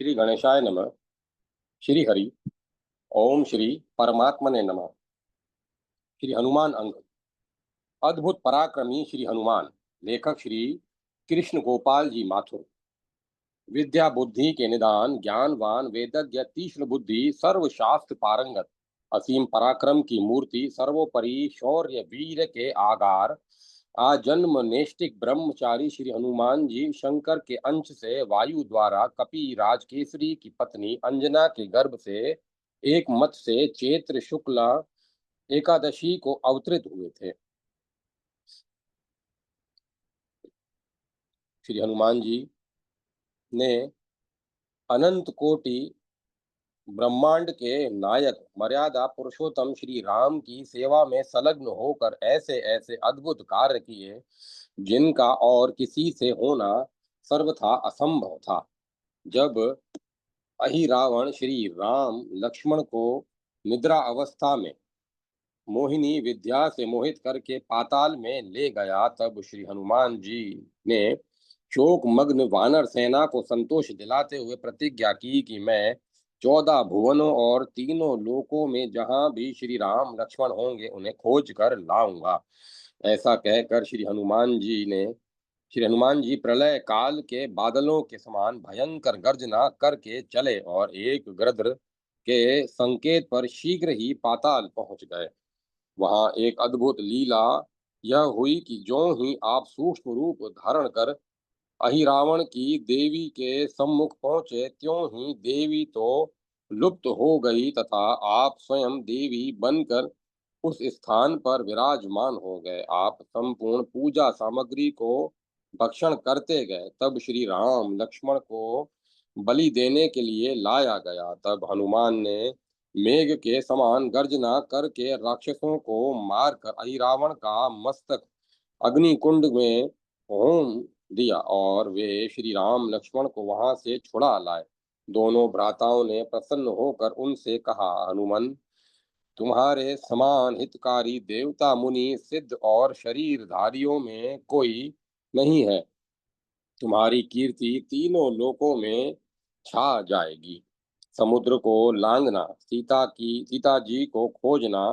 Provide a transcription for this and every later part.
श्री गणेशाय नमः। श्री हरि। ओम श्री परमात्मने नमः। श्री हनुमान अंक। अद्भुत पराक्रमी श्री हनुमान। लेखक श्री कृष्ण गोपाल जी माथुर। विद्या बुद्धि के निदान, ज्ञानवान, वेदज्ञ, तीक्ष्ण बुद्धि, सर्वशास्त्र पारंगत, असीम पराक्रम की मूर्ति, सर्वोपरि शौर्य वीर के आगार, आजन्म नैष्टिक ब्रह्मचारी श्री हनुमान जी शंकर के अंश से वायु द्वारा कपि राजकेसरी की पत्नी अंजना के गर्भ से एक मत से चैत्र शुक्ला एकादशी को अवतरित हुए थे। श्री हनुमान जी ने अनंत कोटि ब्रह्मांड के नायक मर्यादा पुरुषोत्तम श्री राम की सेवा में संलग्न होकर ऐसे ऐसे अद्भुत कार्य किए जिनका और किसी से होना सर्वथा असंभव था। जब अहि रावण श्री राम लक्ष्मण को निद्रा अवस्था में मोहिनी विद्या से मोहित करके पाताल में ले गया, तब श्री हनुमान जी ने शोक मग्न वानर सेना को संतोष दिलाते हुए प्रतिज्ञा की कि मैं 14 भुवनों और तीनों लोकों में जहां भी श्री राम लक्ष्मण होंगे उन्हें खोज कर लाऊंगा। ऐसा कहकर श्री हनुमान जी प्रलय काल के बादलों के समान भयंकर गर्जना करके चले और एक गृध्र के संकेत पर शीघ्र ही पाताल पहुंच गए। वहां एक अद्भुत लीला यह हुई कि जो ही आप सूक्ष्म रूप धारण कर अहिरावण की देवी के सम्मुख पहुंचे, त्यों ही देवी तो लुप्त हो गई तथा आप स्वयं देवी बनकर उस स्थान पर विराजमान हो गए। आप संपूर्ण पूजा सामग्री को भक्षण करते गए। तब श्री राम लक्ष्मण को बलि देने के लिए लाया गया। तब हनुमान ने मेघ के समान गर्जना करके राक्षसों को मारकर अहिरावण का मस्तक अग्निकुंड में होम दिया और वे श्री राम लक्ष्मण को वहां से छुड़ा लाए। दोनों भ्राताओं ने प्रसन्न होकर उनसे कहा, हनुमान, तुम्हारे समान हितकारी देवता मुनि सिद्ध और शरीरधारियों में कोई नहीं है। तुम्हारी कीर्ति तीनों लोकों में छा जाएगी। समुद्र को लांघना, सीता जी को खोजना,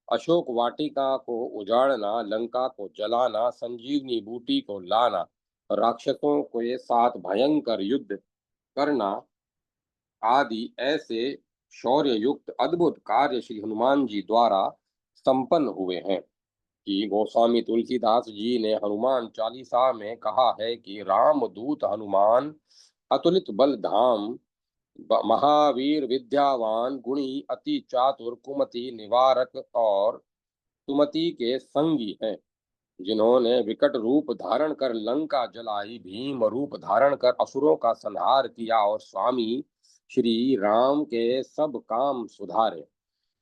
अशोक वाटिका को उजाड़ना, लंका को जलाना, संजीवनी बूटी को लाना, राक्षसों के साथ भयंकर युद्ध करना आदि ऐसे शौर्य युक्त अद्भुत कार्य श्री हनुमान जी द्वारा संपन्न हुए हैं कि गोस्वामी तुलसीदास जी ने हनुमान चालीसा में कहा है कि राम दूत हनुमान अतुलित बल धाम, महावीर विद्यावान गुणी अति चातुर कुमति निवारक और सुमति के संगी हैं। जिन्होंने विकट रूप धारण कर लंका जलाई, भीम रूप धारण कर असुरों का संहार किया और स्वामी श्री राम के सब काम सुधारे।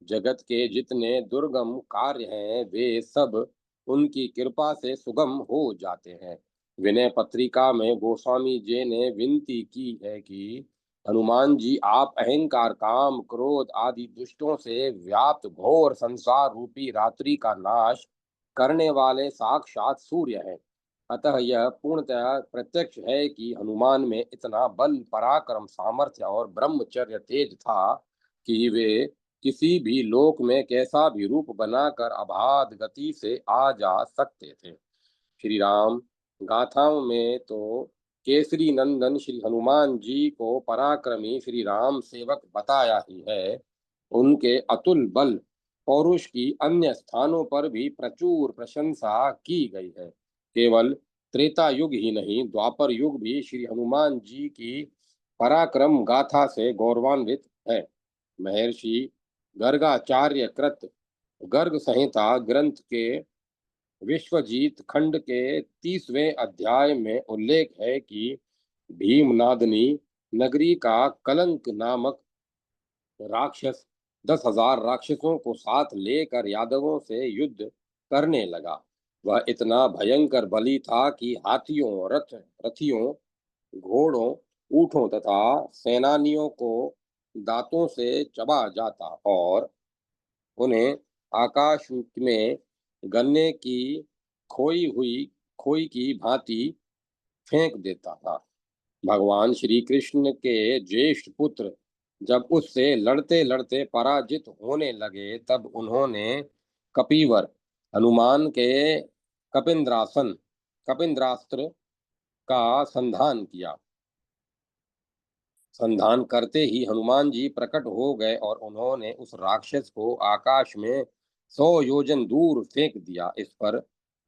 जगत के जितने दुर्गम कार्य हैं वे सब उनकी कृपा से सुगम हो जाते हैं। विनय पत्रिका में गोस्वामी जी ने विनती की है कि हनुमान जी, आप अहंकार, काम, क्रोध आदि दुष्टों से व्याप्त घोर संसार रूपी रात्रि का नाश करने वाले साक्षात सूर्य हैं। अतः यह पूर्णतः प्रत्यक्ष है कि हनुमान में इतना बल, पराक्रम, सामर्थ्य और ब्रह्मचर्य तेज था कि वे किसी भी लोक में कैसा भी रूप बनाकर अबाध गति से आ जा सकते थे। श्री राम गाथाओं में तो केसरी नंदन श्री हनुमान जी को पराक्रमी श्री राम सेवक बताया ही है। उनके अतुल बल पौरुष की अन्य स्थानों पर भी प्रचुर प्रशंसा की गई है। केवल त्रेता युग ही नहीं, द्वापर युग भी श्री हनुमान जी की पराक्रम गाथा से गौरवान्वित है। महर्षि गर्गाचार्य कृत गर्ग संहिता ग्रंथ के विश्वजीत खंड के 30वें अध्याय में उल्लेख है कि भीमनादनी नगरी का कलंक नामक राक्षस 10,000 राक्षसों को साथ लेकर यादवों से युद्ध करने लगा। वह इतना भयंकर बली था कि हाथियों, रथियों, घोड़ों, ऊंटों तथा सेनानियों को दांतों से चबा जाता और उन्हें आकाश में गन्ने की खोई हुई खोई की भांति फेंक देता था। भगवान श्री कृष्ण के ज्येष्ठ पुत्र जब उससे लड़ते लड़ते पराजित होने लगे, तब उन्होंने कपिवर हनुमान के कपिंद्रासन कपिंद्रास्त्र का संधान किया। संधान करते ही हनुमान जी प्रकट हो गए और उन्होंने उस राक्षस को आकाश में 100 योजन दूर फेंक दिया। इस पर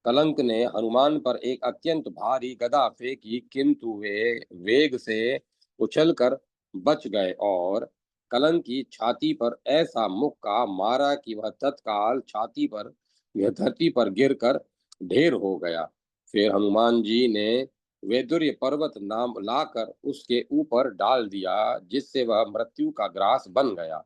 कलंक ने हनुमान पर एक अत्यंत भारी गदा फेंकी, किंतु वे वेग से उछलकर बच गए और कलंक की छाती पर ऐसा मुक्का मारा कि वह तत्काल छाती पर यह धरती पर गिरकर ढेर हो गया। फिर हनुमान जी ने वैदुर्य पर्वत नाम लाकर उसके ऊपर डाल दिया, जिससे वह मृत्यु का ग्रास बन गया।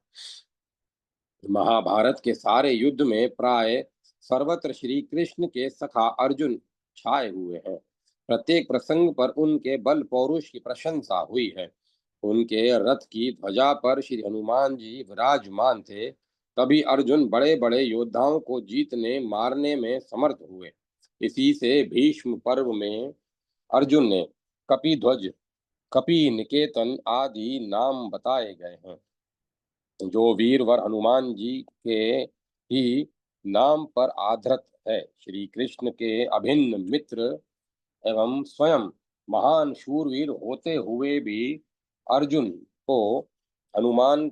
महाभारत के सारे युद्ध में प्राय सर्वत्र श्री कृष्ण के सखा अर्जुन छाए हुए हैं। प्रत्येक प्रसंग पर उनके बल पौरुष की प्रशंसा हुई है। उनके रथ की ध्वजा पर श्री हनुमान जी विराजमान थे। तभी अर्जुन बड़े बड़े योद्धाओं को जीतने मारने में समर्थ हुए। इसी से भीष्म पर्व में अर्जुन ने कपिध्वज, कपि निकेतन आदि नाम बताए गए हैं। जो वीरवर हनुमान जी के ही नाम पर आधृत है। श्री कृष्ण के अभिन्न मित्र एवं स्वयं महान शूरवीर होते हुए भी अर्जुन को हनुमान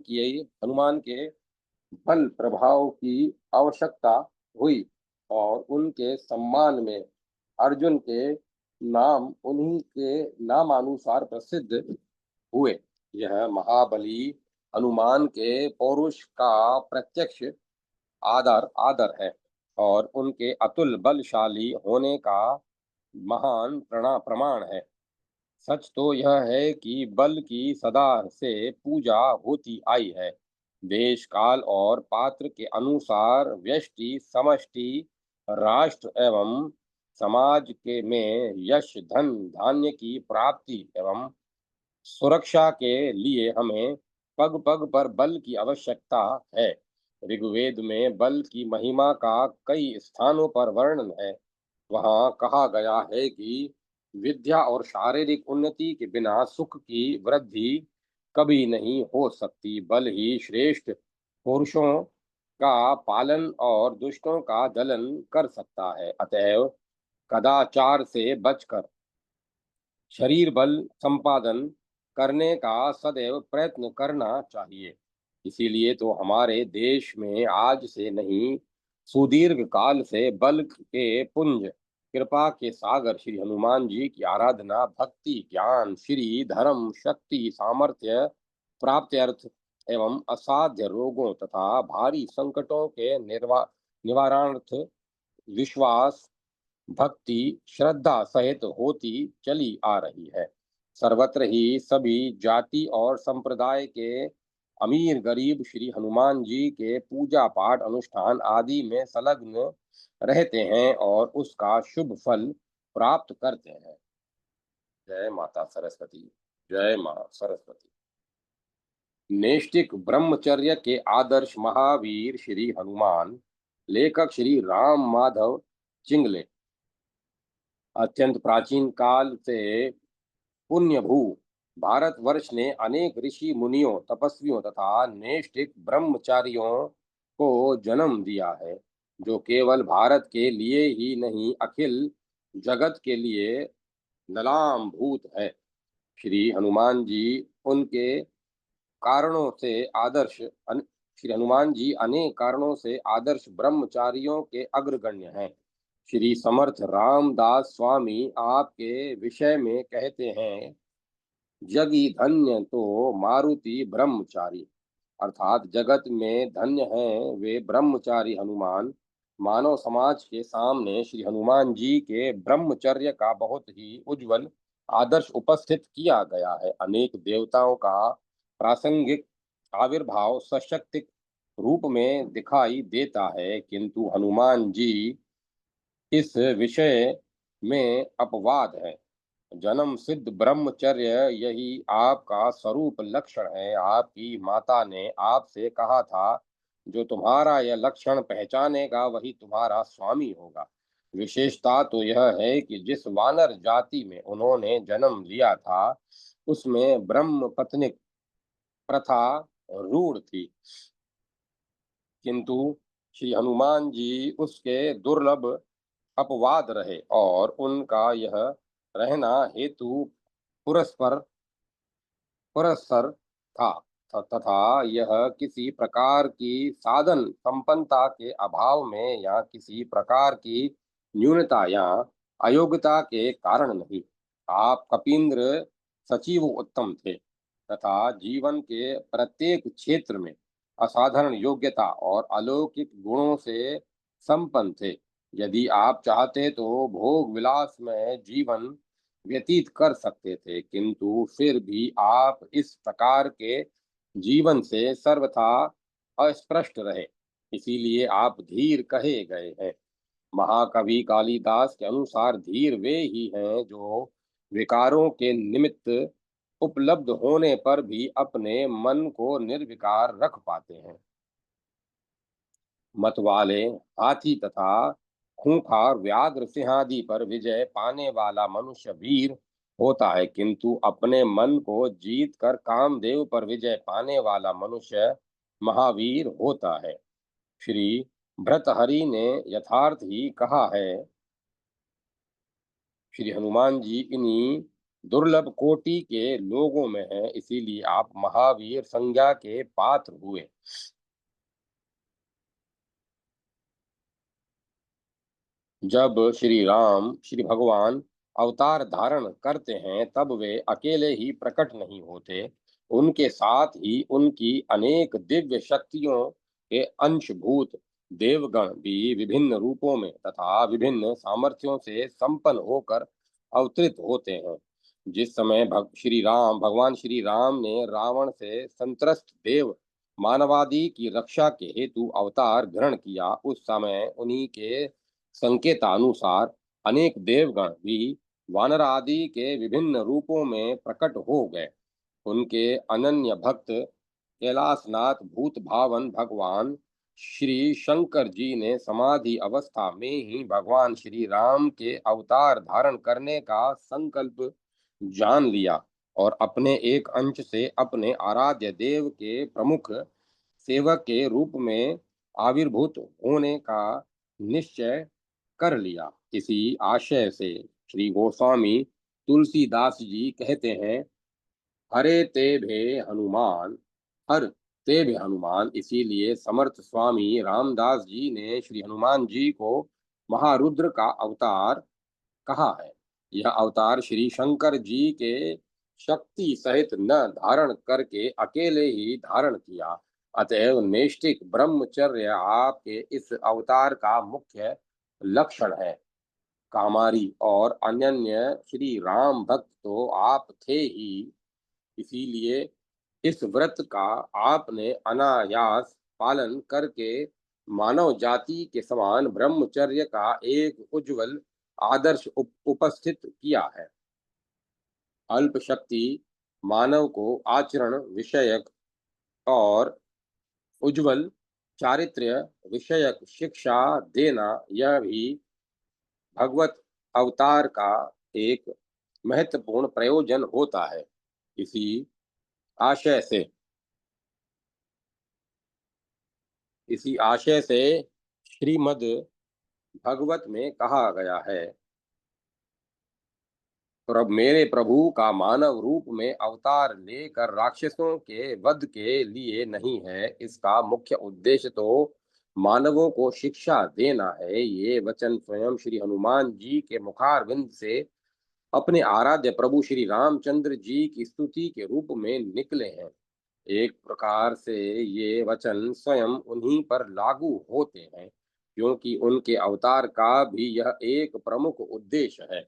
के बल प्रभाव की आवश्यकता हुई और उनके सम्मान में अर्जुन के नाम उन्हीं के नामानुसार प्रसिद्ध हुए। यह महाबली हनुमान के पौरुष का प्रत्यक्ष आदर आदर है और उनके अतुल बलशाली होने का महान प्रमाण है। सच तो यह है कि बल की सदा से पूजा होती आई है। देश काल और पात्र के अनुसार व्यष्टि समष्टि राष्ट्र एवं समाज के में यश धन धान्य की प्राप्ति एवं सुरक्षा के लिए हमें पग पग पर बल की आवश्यकता है। ऋग्वेद में बल की महिमा का कई स्थानों पर वर्णन है। वहाँ कहा गया है कि विद्या और शारीरिक उन्नति के बिना सुख की वृद्धि कभी नहीं हो सकती। बल ही श्रेष्ठ पुरुषों का पालन और दुष्टों का दलन कर सकता है। अतएव कदाचार से बचकर शरीर बल संपादन करने का सदैव प्रयत्न करना चाहिए। इसीलिए तो हमारे देश में आज से नहीं, सुदीर्घ काल से बल के पुंज कृपा के सागर श्री हनुमान जी की आराधना भक्ति ज्ञान श्री धर्म शक्ति सामर्थ्य प्राप्त्यर्थ एवं असाध्य रोगों तथा भारी संकटों के निवारणार्थ विश्वास भक्ति श्रद्धा सहित होती चली आ रही है। सर्वत्र ही सभी जाति और संप्रदाय के अमीर गरीब श्री हनुमान जी के पूजा पाठ अनुष्ठान आदि में संलग्न रहते हैं और उसका शुभ फल प्राप्त करते हैं। जय माता सरस्वती। जय मां सरस्वती। नैष्ठिक ब्रह्मचर्य के आदर्श महावीर श्री हनुमान। लेखक श्री राम माधव चिंगले। अत्यंत प्राचीन काल से पुण्यभू भारतवर्ष ने अनेक ऋषि मुनियों तपस्वियों तथा नैष्ठिक ब्रह्मचारियों को जन्म दिया है, जो केवल भारत के लिए ही नहीं अखिल जगत के लिए नलाम भूत है। श्री हनुमान जी उनके कारणों से श्री हनुमान जी अनेक कारणों से आदर्श ब्रह्मचारियों के अग्रगण्य हैं। श्री समर्थ रामदास स्वामी आपके विषय में कहते हैं, जगी धन्य तो मारुति ब्रह्मचारी। अर्थात जगत में धन्य हैं वे ब्रह्मचारी हनुमान। मानव समाज के सामने श्री हनुमान जी के ब्रह्मचर्य का बहुत ही उज्जवल आदर्श उपस्थित किया गया है। अनेक देवताओं का प्रासंगिक आविर्भाव सशक्त रूप में दिखाई देता है, किंतु हनुमान जी इस विषय में अपवाद है। जन्म सिद्ध ब्रह्मचर्य यही आपका स्वरूप लक्षण है। आपकी माता ने आपसे कहा था, जो तुम्हारा यह लक्षण पहचानेगा वही तुम्हारा स्वामी होगा। विशेषता तो यह है कि जिस वानर जाति में उन्होंने जन्म लिया था, उसमें ब्रह्म पत्निक प्रथा रूढ़ थी, किंतु श्री हनुमान जी उसके दुर्लभ अपवाद रहे और उनका यह रहना हेतु पुरस्पर पुरस्सर था, तथा यह किसी प्रकार की साधन संपन्नता के अभाव में या किसी प्रकार की न्यूनता या अयोग्यता के कारण नहीं। आप कपींद्र सचिव उत्तम थे तथा जीवन के प्रत्येक क्षेत्र में असाधारण योग्यता और अलौकिक गुणों से संपन्न थे। यदि आप चाहते तो भोग विलास में जीवन व्यतीत कर सकते थे, किंतु फिर भी आप इस प्रकार के जीवन से सर्वथा अस्पृष्ट रहे, इसीलिए आप धीर कहे गए हैं। महाकवि कालिदास के अनुसार धीर वे ही हैं जो विकारों के निमित्त उपलब्ध होने पर भी अपने मन को निर्विकार रख पाते हैं। मतवाले हाथी तथा खूंखार व्याघ्र सिंहादि पर विजय पाने वाला मनुष्य वीर होता है, किंतु अपने मन को जीत कर कामदेव पर विजय पाने वाला मनुष्य महावीर होता है। श्री भर्तहरि ने यथार्थ ही कहा है। श्री हनुमान जी इन्हीं दुर्लभ कोटि के लोगों में हैं, इसीलिए आप महावीर संज्ञा के पात्र हुए। जब श्री भगवान अवतार धारण करते हैं, तब वे अकेले ही प्रकट नहीं होते, उनके साथ ही उनकी अनेक दिव्य शक्तियों के अंशभूत देवगण भी विभिन्न रूपों में तथा विभिन्न सामर्थ्यों से संपन्न होकर अवतरित होते हैं। जिस समय भगवान श्री राम ने रावण से संत्रस्त देव मानवादि की रक्षा के हेतु अवतार ग्रहण किया, उस समय उन्हीं के संकेतानुसार अनेक देवगण भी वानर आदि के विभिन्न रूपों में प्रकट हो गए। उनके अनन्य भक्त कैलाशनाथ भूत भावन भगवान श्री शंकर जी ने समाधि अवस्था में ही भगवान श्री राम के अवतार धारण करने का संकल्प जान लिया और अपने एक अंश से अपने आराध्य देव के प्रमुख सेवक के रूप में आविर्भूत होने का निश्चय कर लिया। इसी आशय से श्री गोस्वामी तुलसीदास जी कहते हैं, हरे ते भे हनुमान, हर ते भे हनुमान। इसीलिए समर्थ स्वामी रामदास जी ने श्री हनुमान जी को महारुद्र का अवतार कहा है। यह अवतार श्री शंकर जी के शक्ति सहित न धारण करके अकेले ही धारण किया, अतएव नैष्ठिक ब्रह्मचर्य आपके इस अवतार का मुख्य लक्षण है। कामारी और अनन्य श्री राम भक्त तो आप थे ही, इसीलिए इस व्रत का आपने अनायास पालन करके मानव जाति के समान ब्रह्मचर्य का एक उज्जवल आदर्श उपस्थित किया है। अल्प शक्ति मानव को आचरण विषयक और उज्जवल चारित्र्य विषयक शिक्षा देना, यह भी भगवत अवतार का एक महत्वपूर्ण प्रयोजन होता है। इसी आशय से इसी आशय से श्रीमद् भगवत में कहा गया है, मेरे प्रभु का मानव रूप में अवतार लेकर राक्षसों के वध के लिए नहीं है, इसका मुख्य उद्देश्य तो मानवों को शिक्षा देना है। ये वचन स्वयं श्री हनुमान जी के मुखारविंद से अपने आराध्य प्रभु श्री रामचंद्र जी की स्तुति के रूप में निकले हैं। एक प्रकार से ये वचन स्वयं उन्हीं पर लागू होते हैं, क्योंकि उनके अवतार का भी यह एक प्रमुख उद्देश्य है।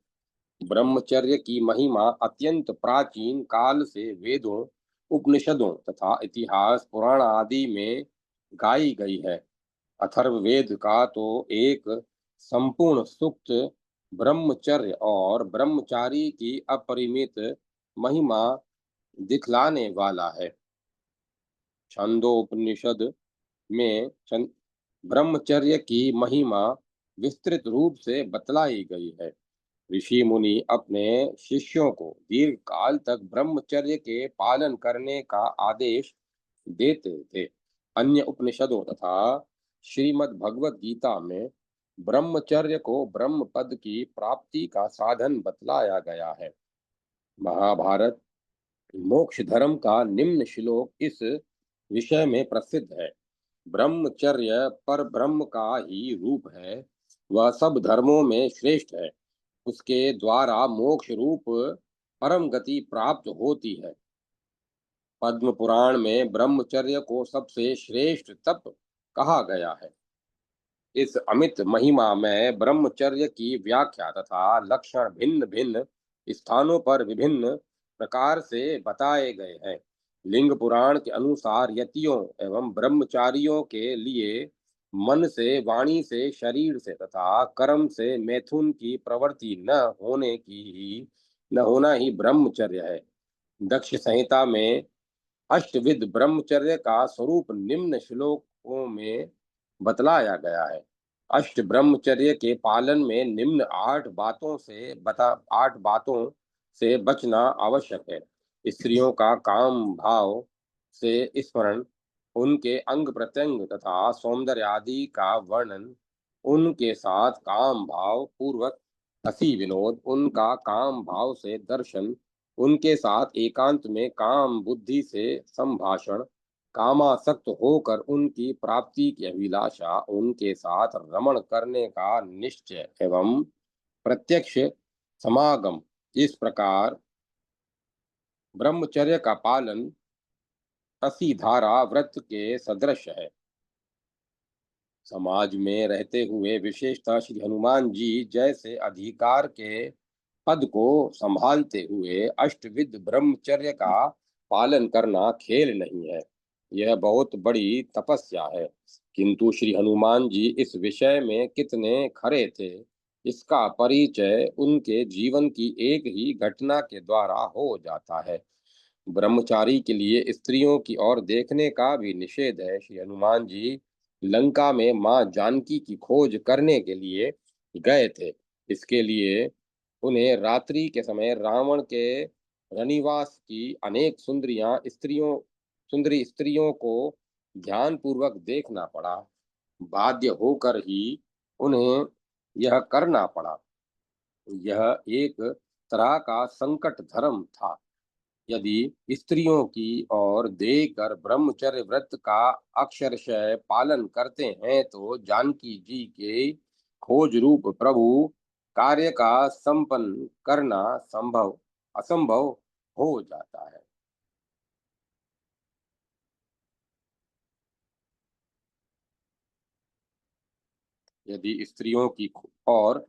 ब्रह्मचर्य की महिमा अत्यंत प्राचीन काल से वेदों, उपनिषदों तथा इतिहास पुराण आदि में गाई गई है। अथर्ववेद का तो एक संपूर्ण सूक्त ब्रह्मचर्य और ब्रह्मचारी की अपरिमित महिमा दिखलाने वाला है। छंदोपनिषद में ब्रह्मचर्य की महिमा विस्तृत रूप से बतलाई गई है। ऋषि मुनि अपने शिष्यों को दीर्घ काल तक ब्रह्मचर्य के पालन करने का आदेश देते थे। अन्य उपनिषदों तथा श्रीमद् भगवत गीता में ब्रह्मचर्य को ब्रह्म पद की प्राप्ति का साधन बतलाया गया है। महाभारत मोक्ष धर्म का निम्न श्लोक इस विषय में प्रसिद्ध है। ब्रह्मचर्य पर ब्रह्म का ही रूप है। वह सब धर्मों में श्रेष्ठ है। उसके द्वारा मोक्ष रूप परम गति प्राप्त होती है। पद्म पुराण में ब्रह्मचर्य को सबसे श्रेष्ठ तप कहा गया है। इस अमित महिमा में ब्रह्मचर्य की व्याख्या तथा लक्षण भिन्न भिन्न स्थानों पर विभिन्न प्रकार से बताए गए हैं। लिंग पुराण के अनुसार यतियों एवं ब्रह्मचारियों के लिए मन से, वाणी से, शरीर से तथा कर्म से मैथुन की प्रवृत्ति न होना ही ब्रह्मचर्य है। दक्ष संहिता में अष्टविध ब्रह्मचर्य का स्वरूप निम्न श्लोकों में बतलाया गया है। अष्ट ब्रह्मचर्य के पालन में निम्न 8 बातों से बचना आवश्यक है। स्त्रियों का काम भाव से स्मरण, उनके अंग प्रत्यंग तथा सौंदर्य आदि का वर्णन, उनके साथ काम भाव पूर्वक हंसी विनोद, उनका काम भाव से दर्शन, उनके साथ एकांत में काम बुद्धि से संभाषण, कामासक्त होकर उनकी प्राप्ति की अभिलाषा, उनके साथ रमण करने का निश्चय एवं प्रत्यक्ष समागम, इस प्रकार ब्रह्मचर्य का पालन तसी धारा व्रत के सदृश है। समाज में रहते हुए विशेषतः श्री हनुमान जी जैसे अधिकार के पद को संभालते हुए अष्टविध ब्रह्मचर्य का पालन करना खेल नहीं है। यह बहुत बड़ी तपस्या है। किंतु श्री हनुमान जी इस विषय में कितने खरे थे, इसका परिचय उनके जीवन की एक ही घटना के द्वारा हो जाता है। ब्रह्मचारी के लिए स्त्रियों की ओर देखने का भी निषेध है। श्री हनुमान जी लंका में मां जानकी की खोज करने के लिए गए थे। इसके लिए उन्हें रात्रि के समय रावण के रनिवास की अनेक सुंदरी स्त्रियों को ध्यान पूर्वक देखना पड़ा। बाध्य होकर ही उन्हें यह करना पड़ा। यह एक तरह का संकट धर्म था। यदि स्त्रियों की ओर देखकर ब्रह्मचर्य व्रत का अक्षरशः पालन करते हैं तो जानकी जी के खोज रूप प्रभु कार्य का संपन्न करना संभव असंभव हो जाता है। यदि स्त्रियों की ओर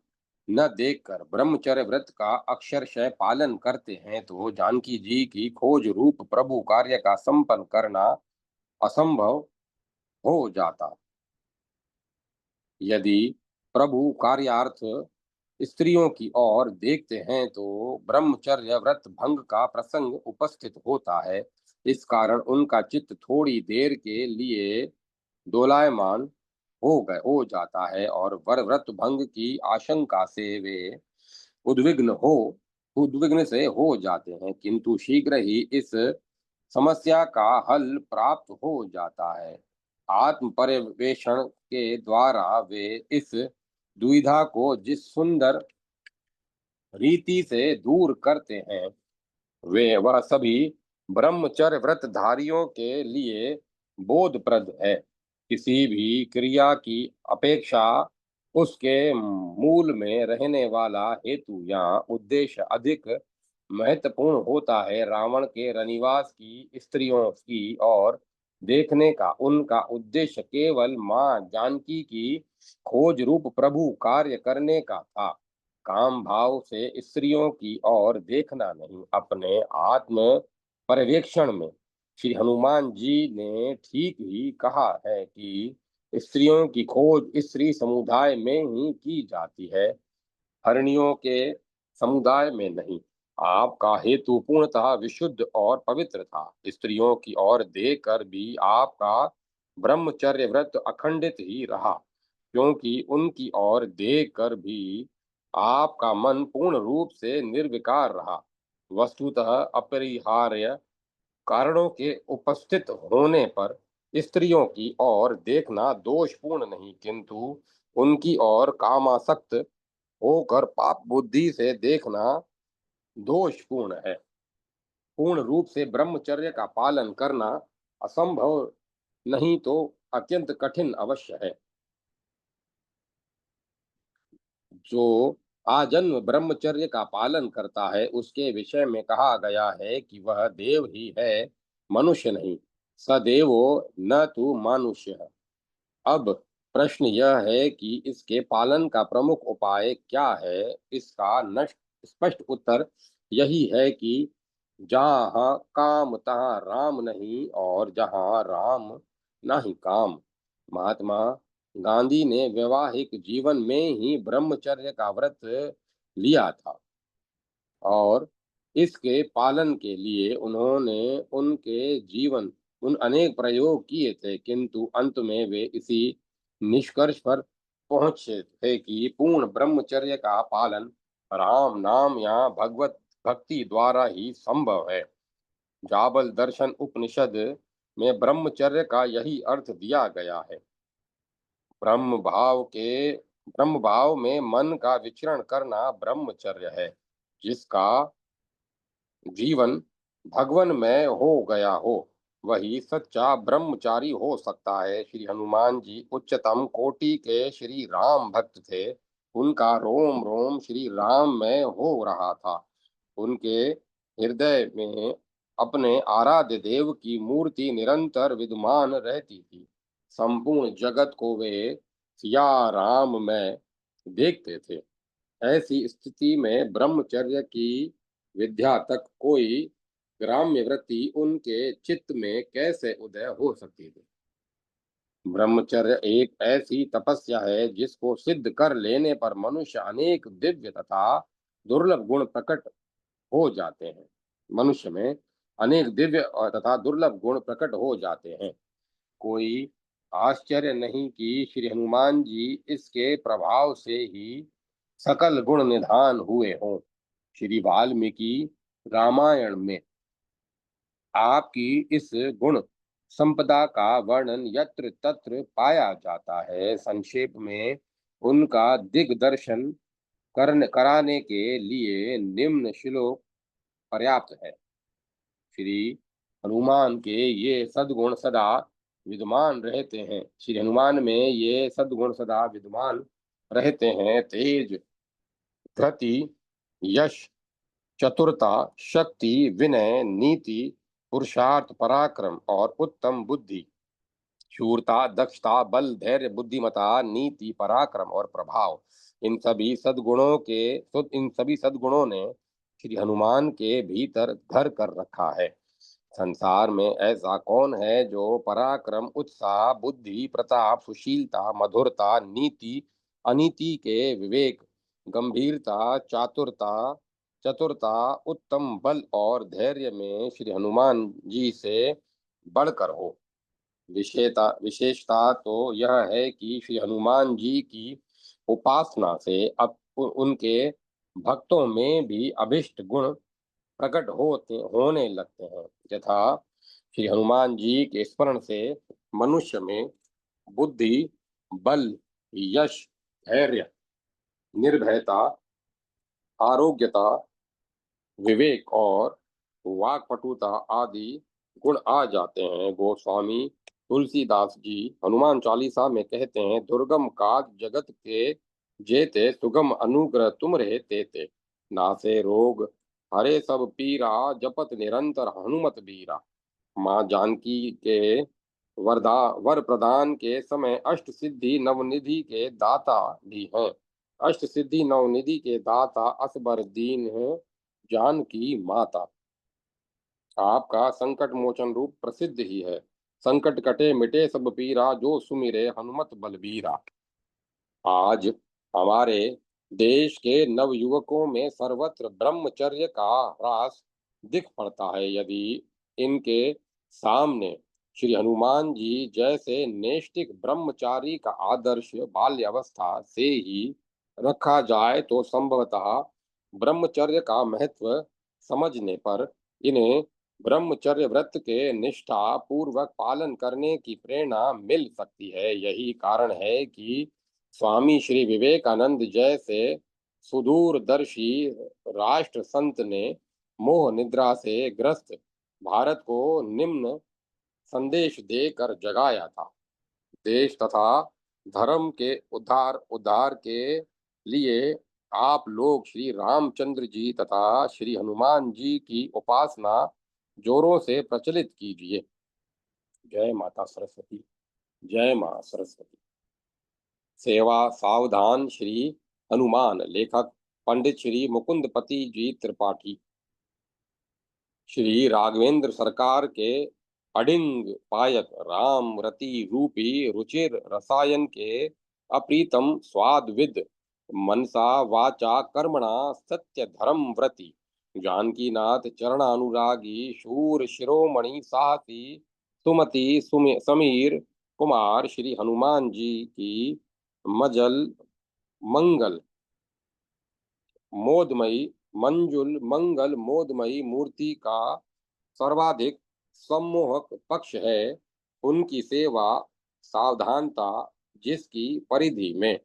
न देखकर ब्रह्मचर्य व्रत का अक्षरशः पालन करते हैं तो जानकी जी की खोज रूप प्रभु कार्य का संपन्न करना असंभव हो जाता। यदि प्रभु कार्यार्थ स्त्रियों की ओर देखते हैं तो ब्रह्मचर्य व्रत भंग का प्रसंग उपस्थित होता है। इस कारण उनका चित्त थोड़ी देर के लिए दोलायमान हो जाता है और वर व्रत भंग की आशंका से वे उद्विग्न हो उद्विग्न से हो जाते हैं। किंतु शीघ्र ही इस समस्या का हल प्राप्त हो जाता है। आत्म पर्यवेक्षण के द्वारा वे इस दुविधा को जिस सुंदर रीति से दूर करते हैं, वे वह सभी ब्रह्मचर्य व्रतधारियों के लिए बोधप्रद है। किसी भी क्रिया की अपेक्षा उसके मूल में रहने वाला हेतु या उद्देश्य अधिक महत्वपूर्ण होता है। रावण के रनिवास की स्त्रियों की ओर देखने का उनका उद्देश्य केवल मां जानकी की खोज रूप प्रभु कार्य करने का था। काम भाव से स्त्रियों की ओर देखना नहीं। अपने आत्म पर्यवेक्षण में श्री हनुमान जी ने ठीक ही कहा है कि स्त्रियों की खोज स्त्री समुदाय में ही की जाती है, हरणियों के समुदाय में नहीं। आपका हेतु पूर्णतः विशुद्ध और पवित्र था। स्त्रियों की ओर देखकर भी आपका ब्रह्मचर्य व्रत अखंडित ही रहा। क्योंकि उनकी ओर देखकर भी आपका मन पूर्ण रूप से निर्विकार रहा। वस्तुतः अपरिहार्य कारणों के उपस्थित होने पर स्त्रियों की ओर देखना दोषपूर्ण नहीं, किंतु उनकी ओर कामासक्त होकर पाप बुद्धि से देखना दोषपूर्ण है। पूर्ण रूप से ब्रह्मचर्य का पालन करना असंभव नहीं तो अत्यंत कठिन अवश्य है। जो आजन्म ब्रह्मचर्य का पालन करता है उसके विषय में कहा गया है कि वह देव ही है, मनुष्य नहीं। सदेवो न तु मानुष्य। अब प्रश्न यह है कि इसके पालन का प्रमुख उपाय क्या है। इसका नष्ट स्पष्ट उत्तर यही है कि जहाँ काम तहाँ राम नहीं, और जहाँ राम नहीं काम। महात्मा गांधी ने वैवाहिक जीवन में ही ब्रह्मचर्य का व्रत लिया था, और इसके पालन के लिए उन्होंने उनके जीवन उन अनेक प्रयोग किए थे, किंतु अंत में वे इसी निष्कर्ष पर पहुंचे थे कि पूर्ण ब्रह्मचर्य का पालन राम नाम या भगवत भक्ति द्वारा ही संभव है। जाबल दर्शन उपनिषद में ब्रह्मचर्य का यही अर्थ दिया गया है। ब्रह्म भाव के ब्रह्म भाव में मन का विचरण करना ब्रह्मचर्य है। जिसका जीवन भगवन में हो गया हो, वही सच्चा ब्रह्मचारी हो सकता है। श्री हनुमान जी उच्चतम कोटि के श्री राम भक्त थे। उनका रोम रोम श्री राम में हो रहा था। उनके हृदय में अपने आराध्य देव की मूर्ति निरंतर विद्यमान रहती थी। संपूर्ण जगत को वे सिया राम में देखते थे। ऐसी स्थिति में ब्रह्मचर्य की विद्या तक कोई ग्राम्य वृत्ति उनके चित्त में कैसे उदय हो सकती थी। ब्रह्मचर्य एक ऐसी तपस्या है जिसको सिद्ध कर लेने पर मनुष्य अनेक दिव्य तथा दुर्लभ गुण प्रकट हो जाते हैं। मनुष्य में अनेक दिव्य तथा दुर्लभ गुण प्रकट हो जाते हैं। कोई आश्चर्य नहीं कि श्री हनुमान जी इसके प्रभाव से ही सकल गुण निधान हुए हों। श्री वाल्मीकि रामायण में आपकी इस गुण संपदा का वर्णन यत्र तत्र पाया जाता है। संक्षेप में उनका दिग्दर्शन करने कराने के लिए निम्न श्लोक पर्याप्त है। श्री हनुमान के ये सद्गुण सदा विद्यमान रहते हैं। श्री हनुमान में ये सद्गुण सदा विद्यमान रहते हैं। तेज, धृति, यश, चतुरता, शक्ति, विनय, नीति, पुरुषार्थ, पराक्रम और उत्तम बुद्धि, शूरता, दक्षता, बल, धैर्य, बुद्धिमता, नीति, पराक्रम और प्रभाव, इन सभी सद्गुणों ने श्री हनुमान के भीतर घर कर रखा है। संसार में ऐसा कौन है जो पराक्रम, उत्साह, बुद्धि, प्रताप, सुशीलता, मधुरता, नीति, अनीति के विवेक, गंभीरता, चतुरता, उत्तम बल और धैर्य में श्री हनुमान जी से बढ़कर हो। विशेषता तो यह है कि श्री हनुमान जी की उपासना से अब उनके भक्तों में भी अभिष्ट गुण प्रकट होने लगते हैं। यथा श्री हनुमान जी के स्मरण से मनुष्य में बुद्धि, बल, यश, धैर्य, निर्भयता, आरोग्यता, विवेक और वाक्पटुता आदि गुण आ जाते हैं। गोस्वामी तुलसीदास जी हनुमान चालीसा में कहते हैं, दुर्गम काज जगत के जेते, सुगम अनुग्रह तुम रहे तेते। नासे रोग हरे सब पीरा, जपत निरंतर हनुमत बीरा। माँ जानकी के वर प्रदान के समय अष्ट सिद्धि नवनिधि के दाता भी हैं। अष्ट सिद्धि नवनिधि के दाता असबर दीन है जानकी माता। आपका संकट मोचन रूप प्रसिद्ध ही है। संकट कटे मिटे सब पीरा, जो सुमिरे हनुमत बलबीरा। आज हमारे देश के नवयुवकों में सर्वत्र ब्रह्मचर्य का ह्रास दिख पड़ता है। यदि इनके सामने श्री हनुमान जी जैसे नैष्ठिक ब्रह्मचारी का आदर्श बाल्यावस्था से ही रखा जाए तो संभवतः ब्रह्मचर्य का महत्व समझने पर इन्हें ब्रह्मचर्य व्रत के निष्ठा पूर्वक पालन करने की प्रेरणा मिल सकती है। यही कारण है कि स्वामी श्री विवेकानंद जैसे सुदूरदर्शी राष्ट्र संत ने मोह निद्रा से ग्रस्त भारत को निम्न संदेश देकर जगाया था। देश तथा धर्म के उद्धार उद्धार के लिए आप लोग श्री रामचंद्र जी तथा श्री हनुमान जी की उपासना जोरों से प्रचलित कीजिए। जय माता सरस्वती। जय मां सरस्वती। सेवा सावधान श्री हनुमान। लेखक पंडित श्री मुकुंदपति जी त्रिपाठी। श्री राघवेंद्र सरकार के अडिंग पायक राम रति रूपी रुचिर रसायन के अप्रीतम स्वादविद मनसा वाचा कर्मणा सत्य धर्म व्रति जानकी नाथ चरणानुरागी शूर शिरोमणि साहसी सुमति समीर कुमार श्री हनुमान जी की मजल मंगल मोदमयी मंजुल मंगल मोदमयी मूर्ति का सर्वाधिक सम्मोहक पक्ष है। उनकी सेवा सावधानता जिसकी परिधि में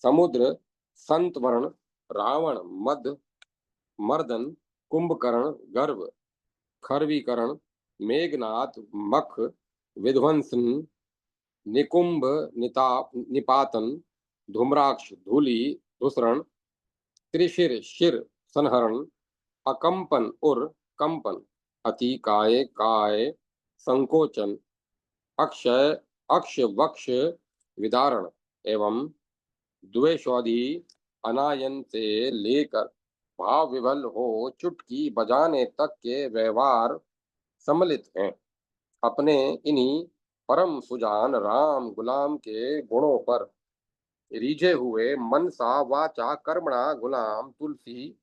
समुद्र संतवर्ण रावण मद मर्दन कुंभकर्ण गर्भ खरवीकरण मेघनाथ मख विध्वंसन निकुंभ निपातन धूम्राक्ष धूलि धूसरण त्रिशिर शिर संहरण अकंपन उर कंपन अति काय काय संकोचन अक्षय अक्ष वक्ष विदारण एवं द्वेषौधि अनायन से लेकर भाव विभल हो चुटकी बजाने तक के व्यवहार सम्मिलित हैं। अपने इन्हीं परम सुजान राम गुलाम के गुणों पर रिझे हुए मनसा वाचा कर्मणा गुलाम तुलसी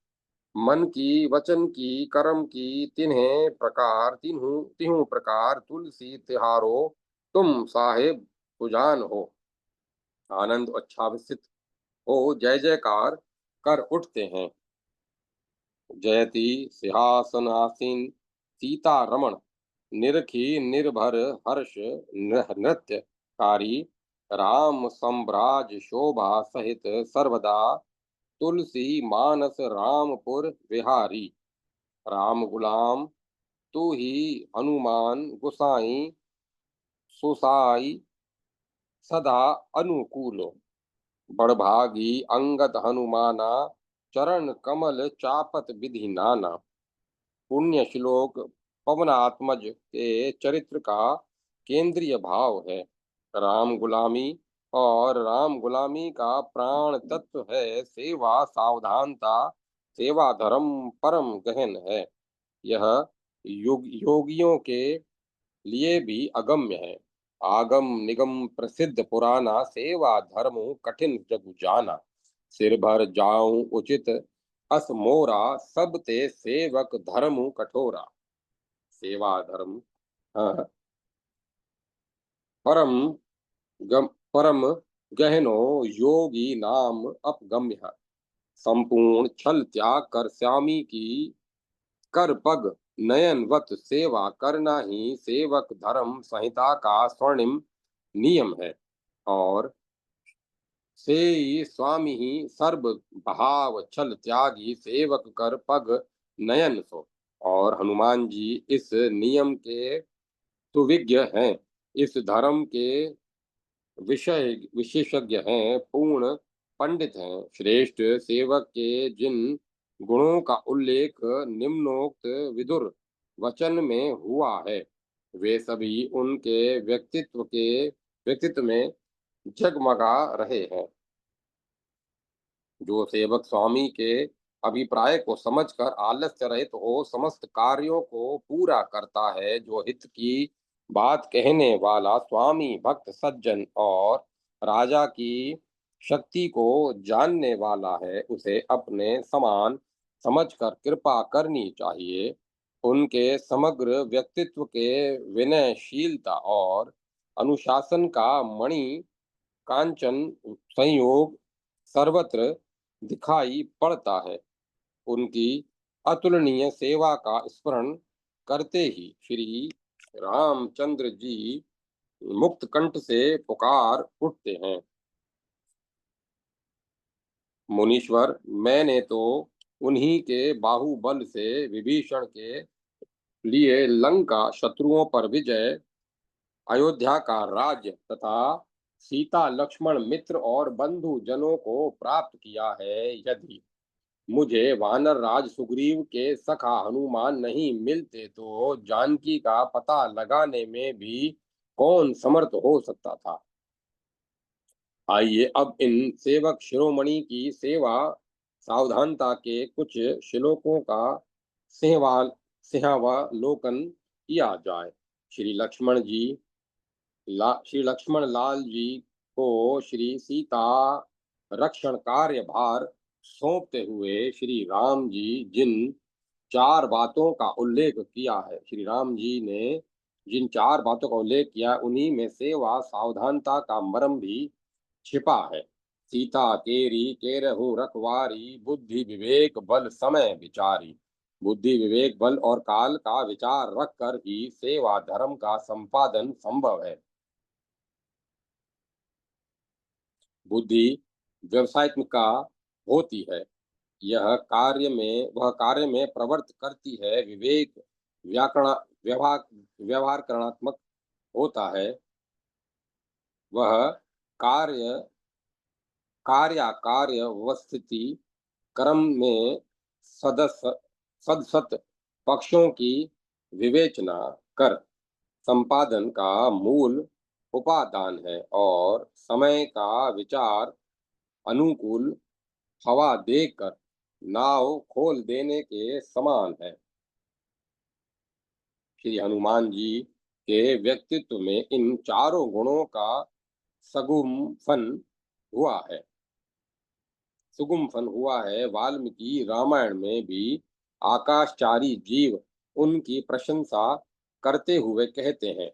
मन की वचन की कर्म की तिन्हु प्रकार तुलसी तिहारो तुम साहेब सुजान हो। आनंद उच्छ्वासित हो जय जयकार कर उठते हैं। जयति सिंहासनासीन सीता रमण निरखी निर्भर हर्ष नृत्यकारी राम सम्राज शोभा सहित सर्वदा तुलसी मानस रामपुर विहारी। राम गुलाम तू ही हनुमान गुसाई सुसाई सदा अनुकूलो बड़भागी अंगद हनुमाना चरण कमल चापत विधि नाना। पुण्य श्लोक पवनात्मज के चरित्र का केंद्रीय भाव है। राम गुलामी और राम गुलामी का प्राण तत्व है सेवा सावधानता सेवा धर्म परम गहन है। यह योगियों के लिए भी अगम्य है। आगम निगम प्रसिद्ध पुराना सेवा धर्म कठिन जग जाना सिर भर जाऊं उचित अस मोरा सब ते सेवक धर्म कठोरा। सेवा धर्म हाँ, परम परम गहनो योगी नाम अपगम्य संपूर्ण छल त्याग कर श्यामी की कर पग नयनवत सेवा करना ही सेवक धर्म संहिता का स्वर्णिम नियम है। और से स्वामी ही सर्व भाव छल त्यागी सेवक कर पग नयन सो। और हनुमान जी इस नियम के सुविज्ञ हैं। इस धर्म के विषय विशेषज्ञ हैं पूर्ण पंडित हैं। श्रेष्ठ सेवक के जिन गुणों का उल्लेख निम्नोक्त विदुर वचन में हुआ है वे सभी उनके व्यक्तित्व में जगमगा रहे हैं। जो सेवक स्वामी के अभिप्राय को समझकर आलस्य रहित हो समस्त कार्यों को पूरा करता है जो हित की बात कहने वाला स्वामी भक्त सज्जन और राजा की शक्ति को जानने वाला है उसे अपने समान समझकर कृपा करनी चाहिए। उनके समग्र व्यक्तित्व के विनयशीलता और अनुशासन का मणि कांचन संयोग सर्वत्र दिखाई पड़ता है। उनकी अतुलनीय सेवा का स्मरण करते ही श्री रामचंद्र जी मुक्त कंठ से पुकार उठते हैं, मुनीश्वर, मैंने तो उन्हीं के बाहुबल से विभीषण के लिए लंका शत्रुओं पर विजय, अयोध्या का राज्य तथा सीता लक्ष्मण मित्र और बंधु जनों को प्राप्त किया है। यदि मुझे वानर राज सुग्रीव के सखा हनुमान नहीं मिलते तो जानकी का पता लगाने में भी कौन समर्थ हो सकता था। आइए अब इन सेवक शिरोमणि की सेवा सावधानता के कुछ श्लोकों का सिंहवाल सिंहावलोकन किया जाए। श्री लक्ष्मण लाल जी को श्री सीता रक्षण कार्य भार सौंपते हुए श्री राम जी जिन चार बातों का उल्लेख किया है, श्री राम जी ने जिन चार बातों का उल्लेख किया उन्हीं में सेवा सावधानता का मर्म भी छिपा है। सीता केरी केरहु रखवारी, बुद्धि विवेक बल समय विचारी। बुद्धि विवेक बल और काल का विचार रखकर ही सेवा धर्म का संपादन संभव है। बुद्धि व्यवसायत्मक का होती है, वह कार्य में प्रवृत्त करती है। विवेक व्याकरण व्यवहार व्यवहार करणात्मक होता है, वह कार्य कार्य वस्थिति क्रम में सदस्य सदसत पक्षों की विवेचना कर संपादन का मूल उपादान है और समय का विचार अनुकूल हवा देकर नाव खोल देने के समान है। श्री हनुमान जी के व्यक्तित्व में इन चारों गुणों का सगुम्फन हुआ है सुगुम्फन हुआ है। वाल्मीकि रामायण में भी आकाशचारी जीव उनकी प्रशंसा करते हुए कहते हैं,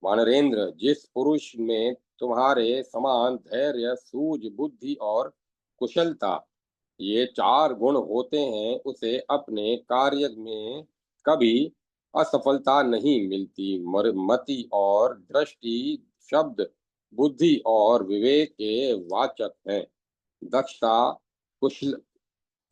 वानरेंद्र, जिस पुरुष में तुम्हारे समान धैर्य, सूझ, बुद्धि और कुशलता ये चार गुण होते हैं, उसे अपने कार्य में कभी असफलता नहीं मिलती। मति और दृष्टि शब्द बुद्धि और विवेक के वाचक हैं। दक्षता कुशल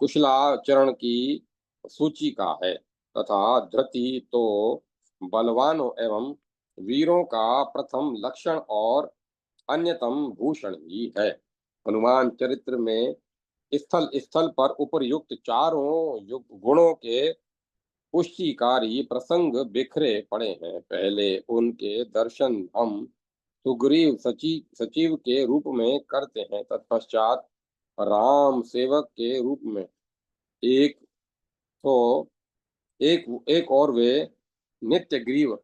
कुशलाचरण की सूचिका है तथा धृति तो बलवानों एवं वीरों का प्रथम लक्षण और अन्यतम भूषण ही है। हनुमान चरित्र में स्थल स्थल पर उपर्युक्त चारों गुणों के पुष्टिकारी प्रसंग बिखरे पड़े हैं। पहले उनके दर्शन हम सुग्रीव सचिव के रूप में करते हैं, तत्पश्चात राम सेवक के रूप में एक तो एक एक और वे नित्य ग्रीव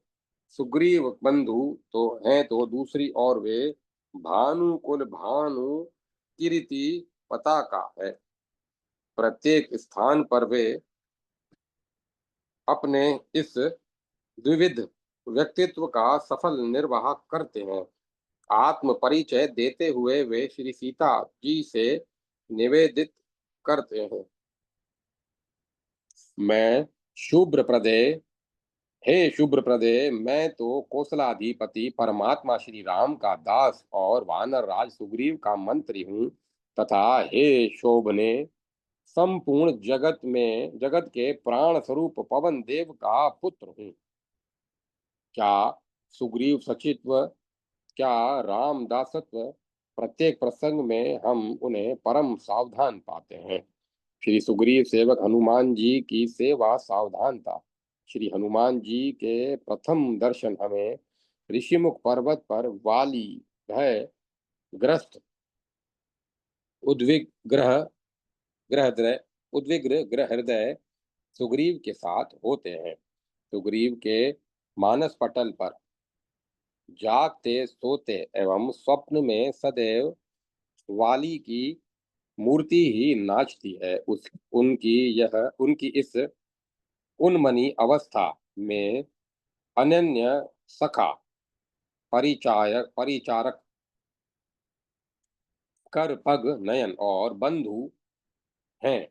सुग्रीव बंधु तो हैं, तो दूसरी ओर वे भानुकुल भानु कीर्ति पताका है। प्रत्येक स्थान पर वे अपने इस द्विविध व्यक्तित्व का सफल निर्वाह करते हैं। आत्म परिचय देते हुए वे श्री सीता जी से निवेदित करते हैं, मैं शुभ्र प्रदे हे शुभ्र प्रदे, मैं तो कौशलाधिपति परमात्मा श्री राम का दास और वानर राज सुग्रीव का मंत्री हूँ तथा हे शोभने, संपूर्ण जगत के प्राण स्वरूप पवन देव का पुत्र हूँ। क्या सुग्रीव सचित्व, क्या राम दासत्व, प्रत्येक प्रसंग में हम उन्हें परम सावधान पाते हैं। श्री सुग्रीव सेवक हनुमान जी की सेवा सावधानता। श्री हनुमान जी के प्रथम दर्शन हमें ऋषिमुख पर्वत पर वाली भय ग्रस्त उद्विग्रह ग्रह उद्विग्र ग्रह हृदय सुग्रीव के साथ होते हैं। सुग्रीव के मानस पटल पर जागते सोते एवं स्वप्न में सदैव वाली की मूर्ति ही नाचती है। उस उनकी यह उनकी इस उन्मनी अवस्था में अनन्य सखा परिचारक कर पग नयन और बंधु हैं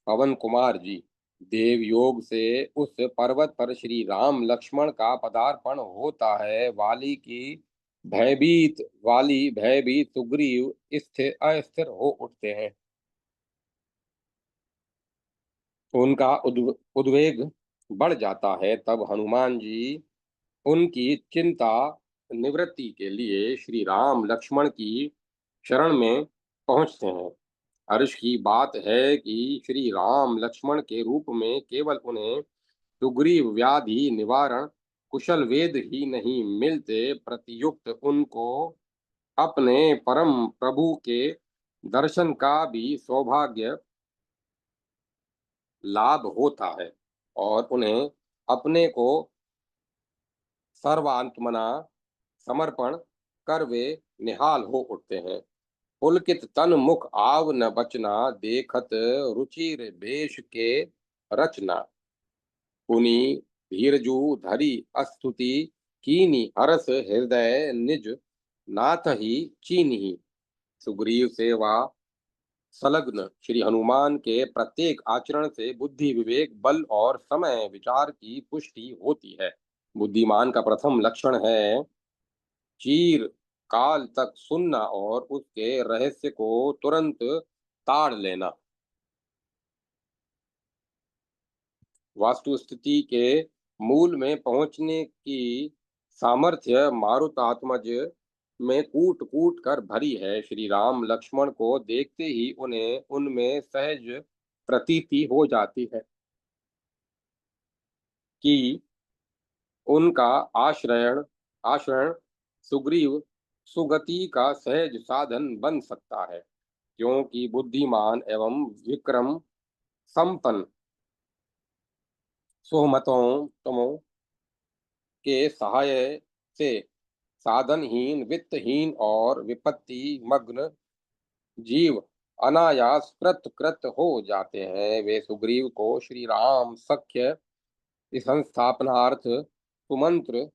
पवन कुमार जी। देव योग से उस पर्वत पर श्री राम लक्ष्मण का पदार्पण होता है। वाली भयभीत सुग्रीव स्थिर अस्थिर हो उठते हैं। उनका उद्वेग बढ़ जाता है। तब हनुमान जी उनकी चिंता निवृत्ति के लिए श्री राम लक्ष्मण की शरण में पहुंचते हैं। हर्ष की बात है कि श्री राम लक्ष्मण के रूप में केवल उन्हें सुग्रीव व्याधि निवारण कुशल वेद ही नहीं मिलते, प्रतियुक्त उनको अपने परम प्रभु के दर्शन का भी सौभाग्य लाभ होता है और उन्हें अपने को सर्वात्मना समर्पण कर वे निहाल हो उठते हैं। पुलकित तन मुख आव न बचना, देखत रुचिर भेष के रचना। पुनि धीरजु धरि अस्तुति, कीनी हरस हृदय निज नाथ ही चीन्ही। सुग्रीव सेवा संलग्न श्री हनुमान के प्रत्येक आचरण से बुद्धि विवेक बल और समय विचार की पुष्टि होती है। बुद्धिमान का प्रथम लक्षण है चीर काल तक सुनना और उसके रहस्य को तुरंत ताड़ लेना। वास्तु स्थिति के मूल में पहुंचने की सामर्थ्य मारुतात्मज में कूट कूट कर भरी है। श्री राम लक्ष्मण को देखते ही उन्हें उनमें सहज प्रतीति हो जाती है कि उनका आश्रयण सुग्रीव सुगति का सहज साधन बन सकता है, क्योंकि बुद्धिमान एवं विक्रम संपन्न सुमतों के सहाय से साधनहीन वित्तहीन और विपत्ति मग्न जीव अनायास कृत हो जाते हैं। वे सुग्रीव को श्री राम सख्य संस्थापनार्थ सुमंत्र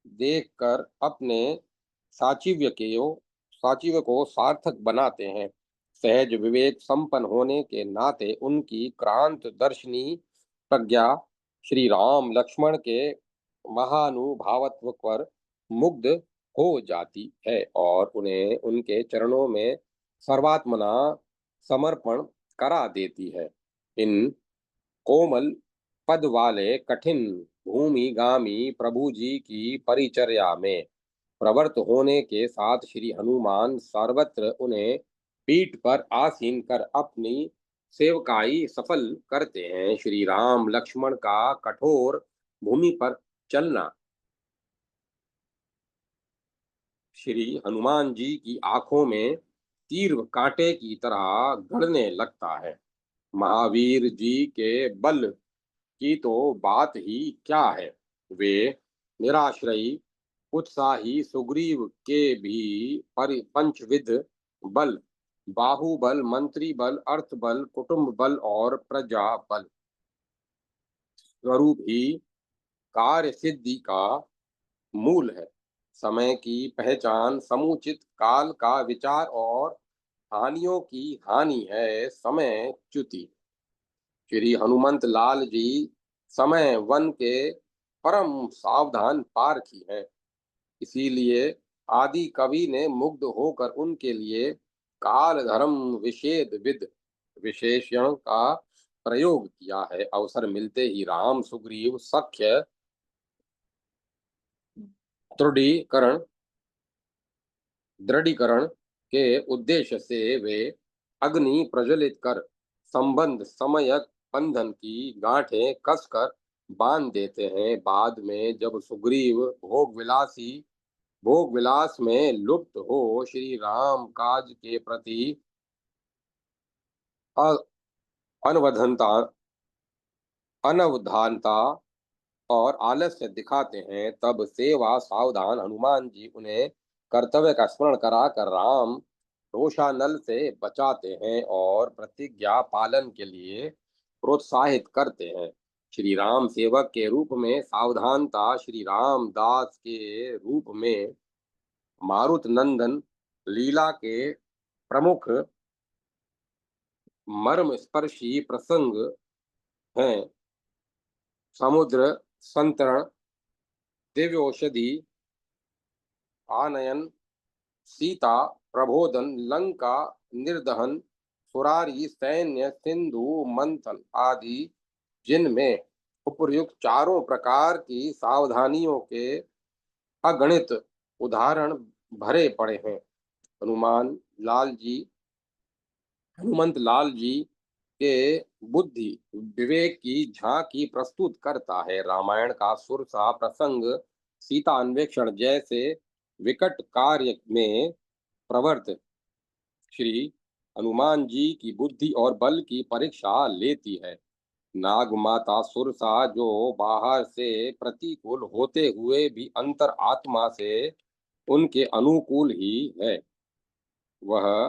देखकर अपने साचिव्य के साचिव्य को सार्थक बनाते हैं। सहज विवेक संपन्न होने के नाते उनकी क्रांत दर्शनी प्रज्ञा श्री राम लक्ष्मण के महानुभावत्व पर मुग्ध हो जाती है और उन्हें उनके चरणों में सर्वात्मना समर्पण करा देती है। इन कोमल पद वाले कठिन भूमिगामी प्रभु जी की परिचर्या में प्रवृत्त होने के साथ श्री हनुमान सर्वत्र उन्हें पीठ पर आसीन कर अपनी सेवकाई सफल करते हैं। श्री राम लक्ष्मण का कठोर भूमि पर चलना श्री हनुमान जी की आंखों में तीर कांटे की तरह गड़ने लगता है। महावीर जी के बल की तो बात ही क्या है। वे निराश्रयी उत्साही सुग्रीव के भी पंचविध बल बाहुबल मंत्री बल अर्थ बल कुटुंब बल और प्रजा बल स्वरूप ही कार्य सिद्धि का मूल है। समय की पहचान समुचित काल का विचार और हानियों की हानि है समय च्युति। श्री हनुमंत लाल जी समय वन के परम सावधान पारखी हैं। इसीलिए आदि कवि ने मुग्ध होकर उनके लिए काल धर्म विषेद विद विशेषण का प्रयोग किया है। अवसर मिलते ही राम सुग्रीव सख्य दृढ़ीकरण दृढ़ीकरण के उद्देश्य से वे अग्नि प्रज्वलित कर संबंध समयक बंधन की गांठें कसकर बांध देते हैं। बाद में जब सुग्रीव भोग विलास में लुप्त हो श्री राम काज के प्रति अ- अनवधनता अनवधानता और आलस्य दिखाते हैं, तब सेवा सावधान हनुमान जी उन्हें कर्तव्य का स्मरण कराकर राम रोषानल से बचाते हैं और प्रतिज्ञा पालन के लिए प्रोत्साहित करते हैं। श्री राम सेवक के रूप में सावधानता, श्री रामदास के रूप में मारुत नंदन लीला के प्रमुख मर्म स्पर्शी प्रसंग हैं। समुद्र संतरण, दिव्य औषधि आनयन, सीता प्रबोधन, लंका निर्दहन, सुरारी सैन्य, सिंधु मंथन आदि, जिनमें उपर्युक्त चारों प्रकार की सावधानियों के अगणित उदाहरण भरे पड़े हैं। हनुमान लाल जी हनुमंत लाल जी के बुद्धि विवेक की झांकी प्रस्तुत करता है। रामायण का सुरसा प्रसंग सीता अन्वेषण जैसे विकट कार्य में प्रवृत्त श्री हनुमान जी की बुद्धि और बल की परीक्षा लेती है। नाग माता सुरसा जो बाहर से प्रतिकूल होते हुए भी अंतर आत्मा से उनके अनुकूल ही है। वह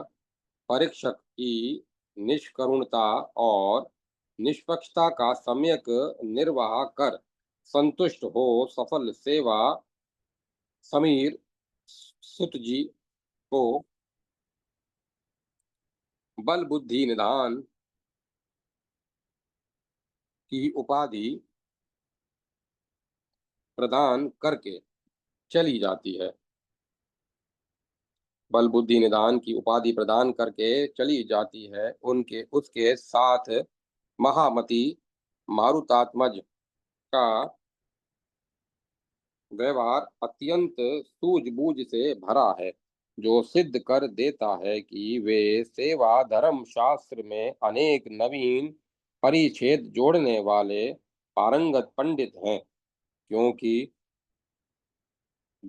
परीक्षक की निष्करुणता और निष्पक्षता का सम्यक निर्वाह कर संतुष्ट हो सफल सेवा समीर सुत जी को बल बुद्धि निधान की उपाधि प्रदान करके चली जाती है। बल बुद्धि निदान की उपाधि प्रदान करके चली जाती है। उनके उसके साथ महामती मारुतात्मज का व्यवहार अत्यंत सूझबूझ से भरा है, जो सिद्ध कर देता है कि वे सेवा धर्म शास्त्र में अनेक नवीन परिच्छेद जोड़ने वाले पारंगत पंडित हैं। क्योंकि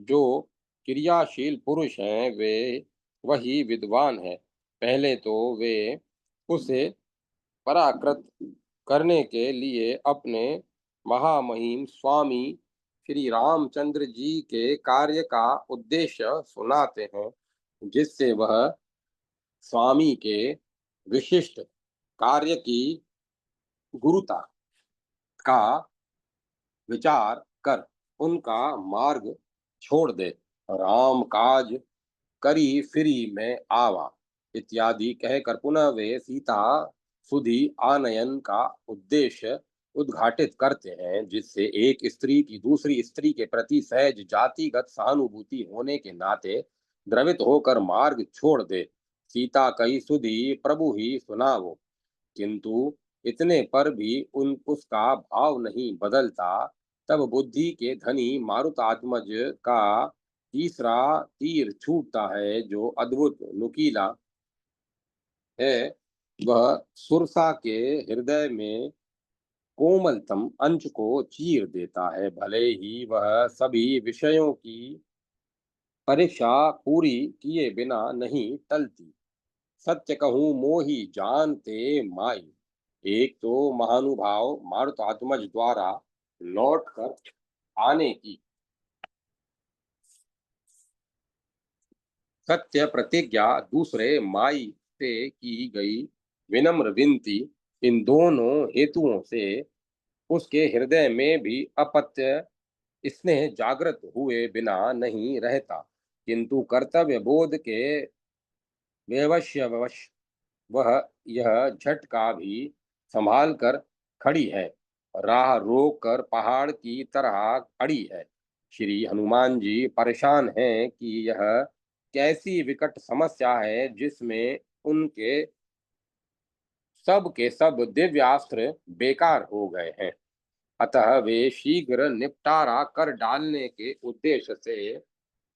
जो क्रियाशील पुरुष हैं वे वही विद्वान हैं। पहले तो वे उसे पराकृत करने के लिए अपने महामहिम स्वामी श्री रामचंद्र जी के कार्य का उद्देश्य सुनाते हैं, जिससे वह स्वामी के विशिष्ट कार्य की गुरुता का विचार कर उनका मार्ग छोड़ दे। राम काज करी फिरी में आवा इत्यादि कहकर पुनः वे सीता सुधि आनयन का उद्देश्य उद्घाटित करते हैं, जिससे एक स्त्री की दूसरी स्त्री के प्रति सहज जातिगत सहानुभूति होने के नाते द्रवित होकर मार्ग छोड़ दे। सीता कही सुधि प्रभु ही सुनावो, किंतु इतने पर भी उसका भाव नहीं बदलता। तब बुद्धि के धनी मारुतात्मज का तीसरा तीर छूटता है, जो अद्भुत नुकीला है। वह सुरसा के हृदय में कोमलतम अंश को चीर देता है। भले ही वह सभी विषयों की परीक्षा पूरी किए बिना नहीं टलती। सत्य कहूँ मोहि जानते माई, एक तो महानुभाव मारुतात्मज द्वारा लौट कर आने की सत्य प्रतिज्ञा, दूसरे माई से की गई विनम्र विनती, इन दोनों हेतुओं से उसके हृदय में भी अपत्य स्नेह जागृत हुए बिना नहीं रहता। किंतु कर्तव्य बोध के विवश वह यह झटका भी संभाल कर खड़ी है, राह रोक कर पहाड़ की तरह खड़ी है। श्री हनुमान जी परेशान हैं कि यह कैसी विकट समस्या है, जिसमें उनके सब के सब दिव्यास्त्र बेकार हो गए हैं। अतः वे शीघ्र निपटारा कर डालने के उद्देश्य से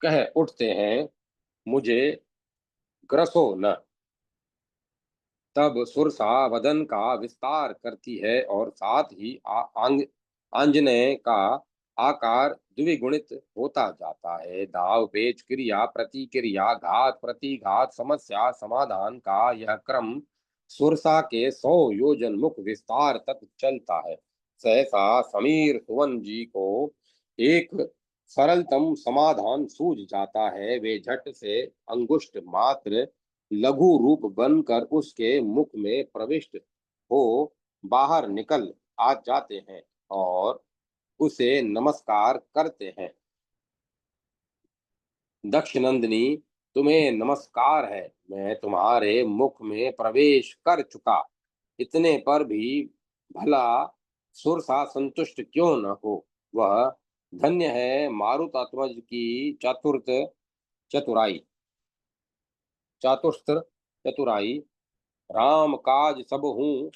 कह उठते हैं, मुझे ग्रसो न। तब सुरसा वदन का विस्तार करती है और साथ ही आंजनेय का आकार द्विगुणित होता जाता है। दाव पेच क्रिया प्रतिक्रिया घात प्रतिघात समस्या समाधान का यह क्रम सुरसा के 100 योजन मुख विस्तार तक चलता है। सहसा समीर सुवन जी को एक सरलतम समाधान सूझ जाता है। वे झट से अंगुष्ठ मात्र लघु रूप बनकर उसके मुख में प्रविष्ट हो बाहर निकल आ जाते हैं और उसे नमस्कार करते हैं। दक्ष नंदिनी, तुम्हें नमस्कार है, मैं तुम्हारे मुख में प्रवेश कर चुका, इतने पर भी भला सुरसा संतुष्ट क्यों न हो। वह धन्य है मारुतात्मज की चतुर्थ चतुराई चातुस्त्र चतुराई। राम काज सब हूँ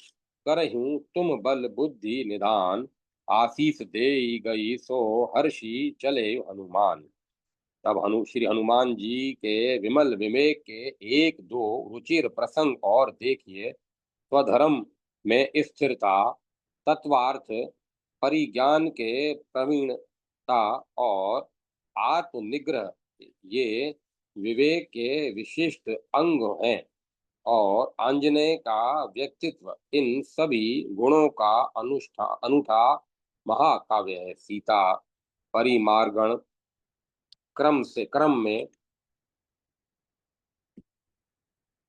करहूँ तुम बल बुद्धि निधान, आशीष देई गई सो हर्षी चले हनुमान। तब श्री हनुमान जी के विमल विवेक के एक दो रुचिर प्रसंग और देखिए। स्वधर्म में स्थिरता, तत्वार्थ परिज्ञान के प्रवीणता और आत्मनिग्रह, ये विवेक के विशिष्ट अंग हैं। और आंजनेय का व्यक्तित्व इन सभी गुणों का अनूठा महाकाव्य है। सीता परिमार्गण क्रम में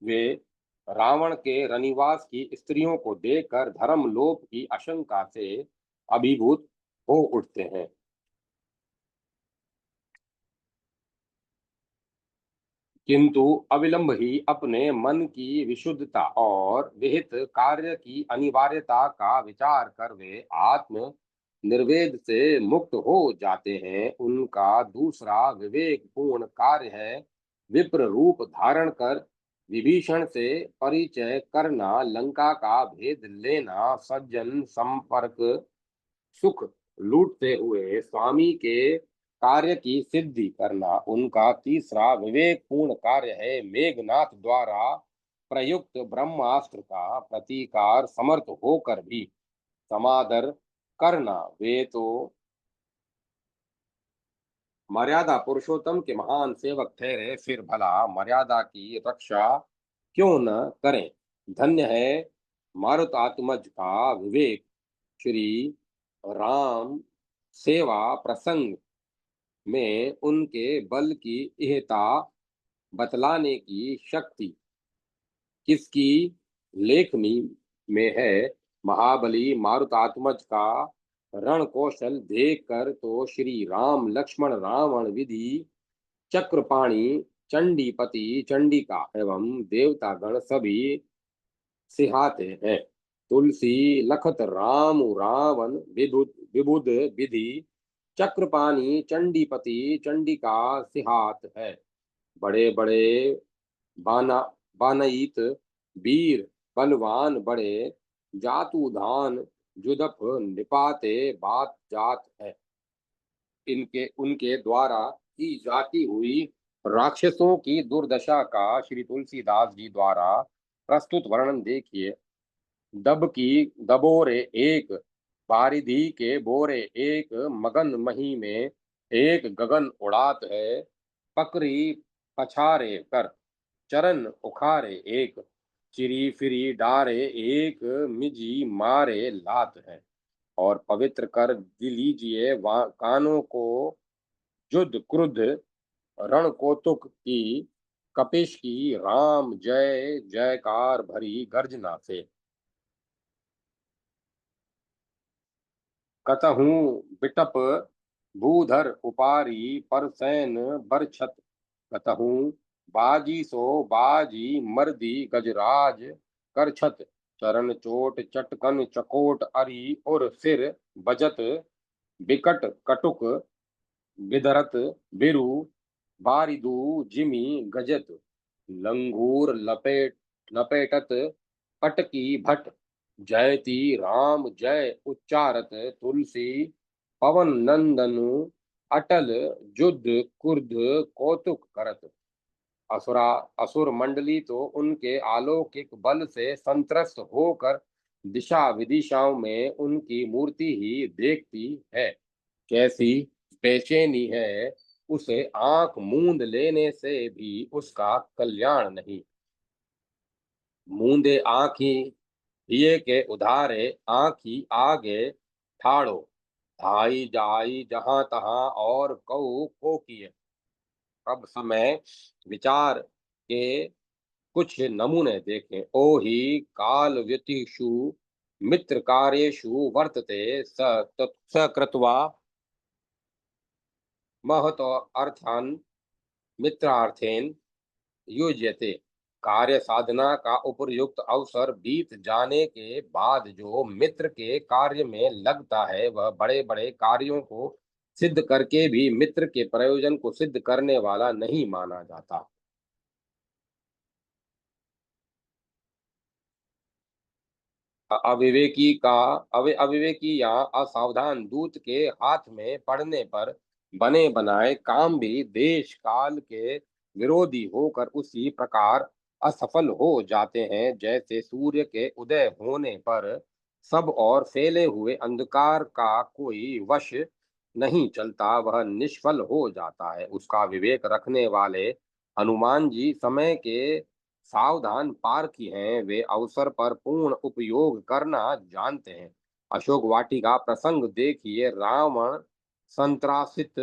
वे रावण के रनिवास की स्त्रियों को देखकर धर्मलोप की आशंका से अभिभूत हो उठते हैं, किंतु अविलंब ही अपने मन की विशुद्धता और विहित कार्य की अनिवार्यता का विचार कर वे आत्म निर्वेद से मुक्त हो जाते हैं। उनका दूसरा विवेक पूर्ण कार्य है विप्र रूप धारण कर विभीषण से परिचय करना, लंका का भेद लेना, सज्जन संपर्क सुख लूटते हुए स्वामी के कार्य की सिद्धि करना। उनका तीसरा विवेकपूर्ण कार्य है मेघनाथ द्वारा प्रयुक्त ब्रह्मास्त्र का प्रतिकार समर्थ होकर भी समादर करना। वे तो मर्यादा पुरुषोत्तम के महान सेवक ठहरे, फिर भला मर्यादा की रक्षा क्यों न करें। धन्य है मारुतात्मज का विवेक, श्री राम सेवा प्रसंग में उनके बल की इहता बतलाने की शक्ति किसकी लेखनी में है। महाबली मारुतात्मज का रण कौशल देख कर तो श्री राम लक्ष्मण रावण विधि चक्रपाणी चंडीपति चंडिका एवं देवतागण सभी सिहाते हैं। तुलसी लखत राम रावण विबुध विबुध विधि चक्रपाणी चंडीपति चंडिका सिहात है। बड़े बड़े बाना बानईत वीर बलवान बड़े जातुधान जुदप निपाते बात जात है। इनके उनके द्वारा की जाती हुई राक्षसों की दुर्दशा का श्री तुलसीदास जी द्वारा प्रस्तुत वर्णन देखिए। दब की दबोरे एक बारिधि के बोरे, एक मगन मही में एक गगन उड़ात है। पकड़ी पछारे कर चरण उखारे एक, चिरी फिरी डारे एक मिजी मारे लात है। और पवित्र कर लीजिए कानों को युद्ध क्रुद्ध रण कौतुक की कपिश की राम जय जयकार भरी गर्जना से। कतहूँ बिटप भूधर उपारी परसैन बरछत, कतहूँ बाजी सो बाजी मर्दी गजराज करछत। चरण चोट चटकन चकोट अरी और सिर बजत बिकट कटुक बिदरत बिरु बारिदु जिमी गजत। लंगूर लपेटत पटकी भट, जयति राम जय उच्चारत तुलसी पवन नंदनु अटल युद्ध कुर्द कौतुक करत। असुरा असुर मंडली तो उनके अलौकिक बल से संत्रस्त होकर दिशा विदिशाओं में उनकी मूर्ति ही देखती है। कैसी बेचैनी है, उसे आंख मूंद लेने से भी उसका कल्याण नहीं। मूंदे आंखी हिये के उधारे आंखी आगे ठाड़ो, धाई जाई जहां तहां और कऊ को किए। अब समय विचार के कुछ नमूने देखें। ओ ही काल व्यतिषु मित्र कार्येषु वर्तते स कृत्वा महतो अर्थान मित्रार्थेन युज्यते। कार्य साधना का उपयुक्त अवसर बीत जाने के बाद जो मित्र के कार्य में लगता है वह बड़े बड़े कार्यों को सिद्ध करके भी मित्र के प्रयोजन को सिद्ध करने वाला नहीं माना जाता। अविवेकी या असावधान दूत के हाथ में पड़ने पर बने बनाए काम भी देश काल के विरोधी होकर उसी प्रकार असफल हो जाते हैं जैसे सूर्य के उदय होने पर सब और फैले हुए अंधकार का कोई वश नहीं चलता, वह निष्फल हो जाता है। उसका विवेक रखने वाले हनुमान जी समय के सावधान पारखी हैं, वे अवसर पर पूर्ण उपयोग करना जानते हैं। अशोक वाटिका प्रसंग देखिए, रावण संत्रासित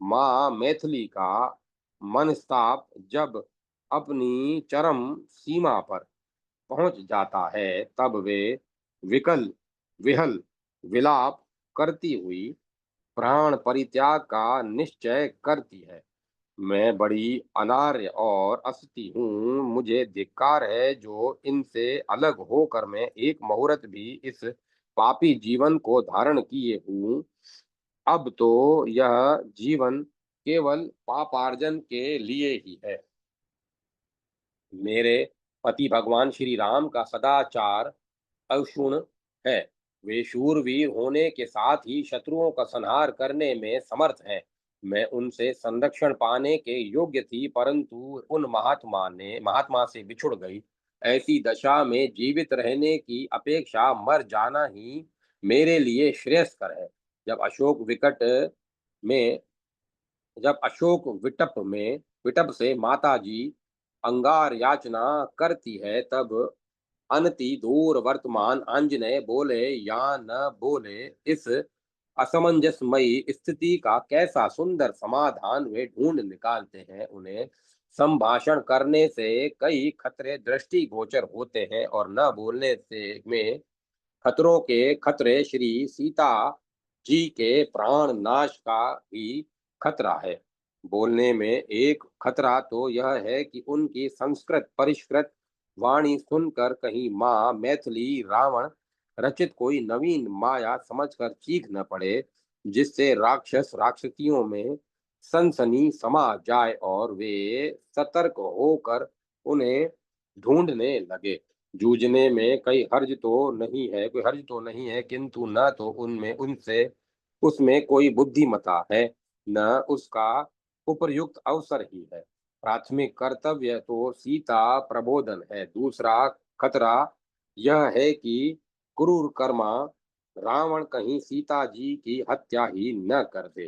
माँ मैथिली का मनस्ताप जब अपनी चरम सीमा पर पहुंच जाता है तब वे विकल विहल विलाप करती हुई प्राण परित्याग का निश्चय करती है। मैं बड़ी अनार्य और असती हूँ, मुझे धिक्कार है जो इनसे अलग होकर मैं एक मुहूर्त भी इस पापी जीवन को धारण किए हूँ। अब तो यह जीवन केवल पापार्जन के लिए ही है। मेरे पति भगवान श्री राम का सदाचार अक्षुण्ण है। वे शूरवीर होने के साथ ही शत्रुओं का संहार करने में समर्थ हैं। मैं उनसे संरक्षण पाने के योग्य थी, परंतु उन महात्मा से बिछुड़ गई। ऐसी दशा में जीवित रहने की अपेक्षा मर जाना ही मेरे लिए श्रेयस्कर है। जब अशोक विकट में जब अशोक विटप से माता जी अंगार याचना करती है तब अनति दूर वर्तमान आंजनेय बोले या न बोले, इस असमंजसमयी स्थिति का कैसा सुंदर समाधान वे ढूंढ निकालते हैं। उन्हें संभाषण करने से कई खतरे दृष्टिगोचर होते हैं और न बोलने से में खतरों के खतरे श्री सीता जी के प्राण नाश का ही खतरा है। बोलने में एक खतरा तो यह है कि उनकी संस्कृत परिष्कृत वाणी सुनकर कहीं माँ मैथिली रावण रचित कोई नवीन माया समझकर चीख न पड़े, जिससे राक्षस राक्षसियों में सनसनी समा जाए और वे सतर्क होकर उन्हें ढूंढने लगे। जूझने में कोई हर्ज तो नहीं है, किंतु न तो उनमें उनसे उसमें कोई बुद्धिमता है, न उसका उपयुक्त अवसर ही है। प्राथमिक कर्तव्य तो सीता प्रबोधन है। दूसरा खतरा यह है कि क्रूर कर्मा रावण कहीं सीता जी की हत्या ही न कर दे।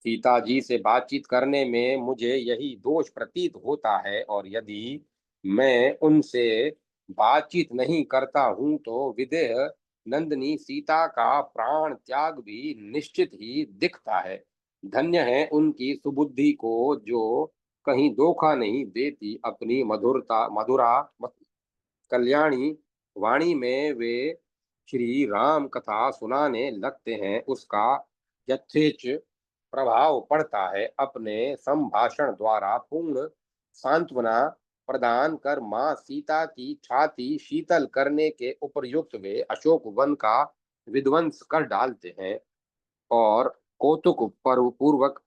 सीता जी से बातचीत करने में मुझे यही दोष प्रतीत होता है, और यदि मैं उनसे बातचीत नहीं करता हूं तो विदेह नंदिनी सीता का प्राण त्याग भी निश्चित ही दिखता है। धन्य है उनकी सुबुद्धि को जो कहीं धोखा नहीं देती। अपनी मधुरा कल्याणी वाणी में वे श्री राम कथा सुनाने लगते हैं। उसका यथेच प्रभाव पड़ता है। अपने संभाषण द्वारा पूर्ण सांत्वना प्रदान कर मां सीता की छाती शीतल करने के उपयुक्त वे अशोक वन का विध्वंस कर डालते हैं और कौतुक पूर्वक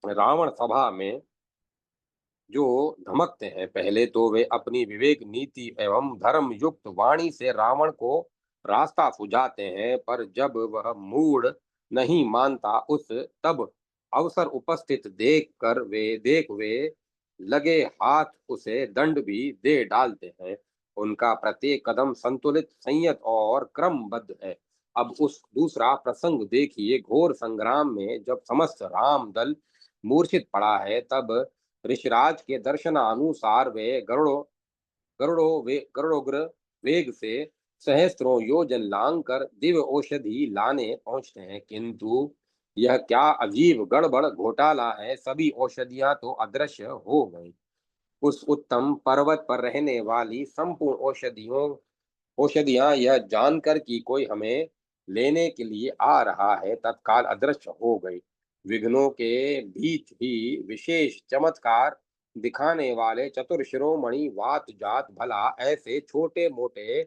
रावण सभा में जो धमकते हैं। पहले तो वे अपनी विवेक नीति एवं धर्म युक्त वाणी से रावण को रास्ता सुझाते हैं, पर जब वह मूड नहीं मानता उस तब अवसर उपस्थित देख वे लगे हाथ उसे दंड भी दे डालते हैं। उनका प्रत्येक कदम संतुलित संयत और क्रमबद्ध है। अब उस दूसरा प्रसंग देखिए, घोर संग्राम में जब समस्त राम दल मूर्छित पड़ा है तब ऋषिराज के दर्शनानुसार वे गरुड़ोग्र वेग से सहस्त्रों योजन लांग कर दिव्य औषधि लाने पहुंचते हैं, किंतु यह क्या अजीब गड़बड़ घोटाला है, सभी औषधियां तो अदृश्य हो गई। उस उत्तम पर्वत पर रहने वाली संपूर्ण औषधियां यह जानकर कि कोई हमें लेने के लिए आ रहा है तत्काल अदृश्य हो गई। विघ्नों के बीच ही विशेष चमत्कार दिखाने वाले चतुर शिरोमणि वात जात भला ऐसे छोटे मोटे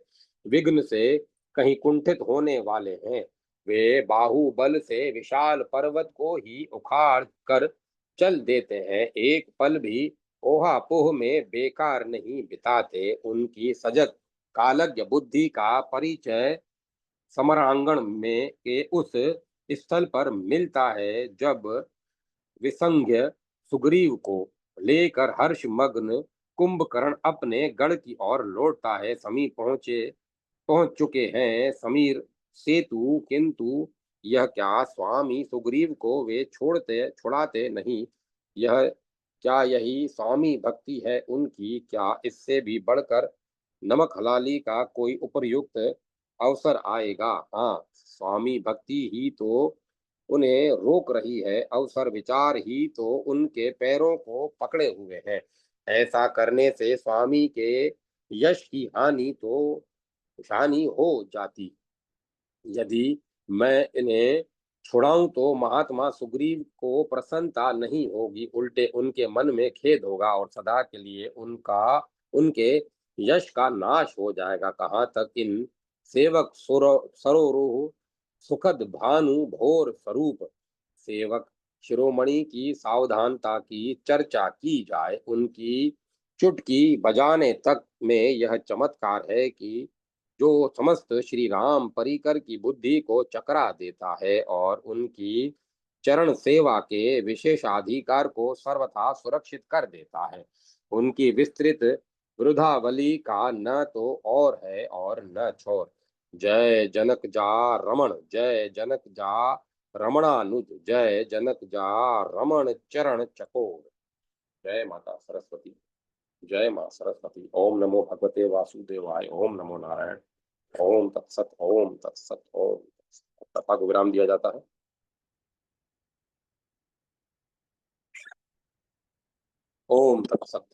विघ्न से कहीं कुंठित होने वाले हैं। वे बाहुबल से विशाल पर्वत को ही उखाड़ कर चल देते हैं, एक पल भी ओहापोह में बेकार नहीं बिताते। उनकी सजग कालज्ञ बुद्धि का परिचय समरांगण में के उस स्थल पर मिलता है जब विसंज्ञ सुग्रीव को लेकर हर्षमग्न कुंभकर्ण अपने गढ़ की ओर लौटता है। समीप पहुंच चुके हैं समीर सेतु, किंतु यह क्या स्वामी सुग्रीव को वे छुड़ाते नहीं। यह क्या यही स्वामी भक्ति है उनकी? क्या इससे भी बढ़कर नमक हलाली का कोई उपयुक्त अवसर आएगा? हाँ, स्वामी भक्ति ही तो उन्हें रोक रही है, अवसर विचार ही तो उनके पैरों को पकड़े हुए है। ऐसा करने से स्वामी के यश की हानि हो जाती। यदि मैं इन्हें छुड़ाऊं तो महात्मा सुग्रीव को प्रसन्नता नहीं होगी, उल्टे उनके मन में खेद होगा और सदा के लिए उनके यश का नाश हो जाएगा। कहाँ तक इन सेवक सरोरुह सुखद भानु भोर स्वरूप सेवक शिरोमणि की सावधानता की चर्चा की जाए, उनकी चुटकी बजाने तक में यह चमत्कार है कि जो समस्त श्री राम परिकर की बुद्धि को चकरा देता है और उनकी चरण सेवा के विशेषाधिकार को सर्वथा सुरक्षित कर देता है। उनकी विस्तृत वृद्धावली का न तो और है और न छोर। जय जनक जा रमण, जय जनक जा रमणानुज, जय जनक जा रमण चरण चकोर। जय माता सरस्वती। जय मां सरस्वती। ओम नमो भगवते वासुदेवाय। ओम नमो नारायण। ओम तत्सत, ओम तत्सत, ओम तत्सत। कथा को विराम दिया जाता है। ओम तत्सत।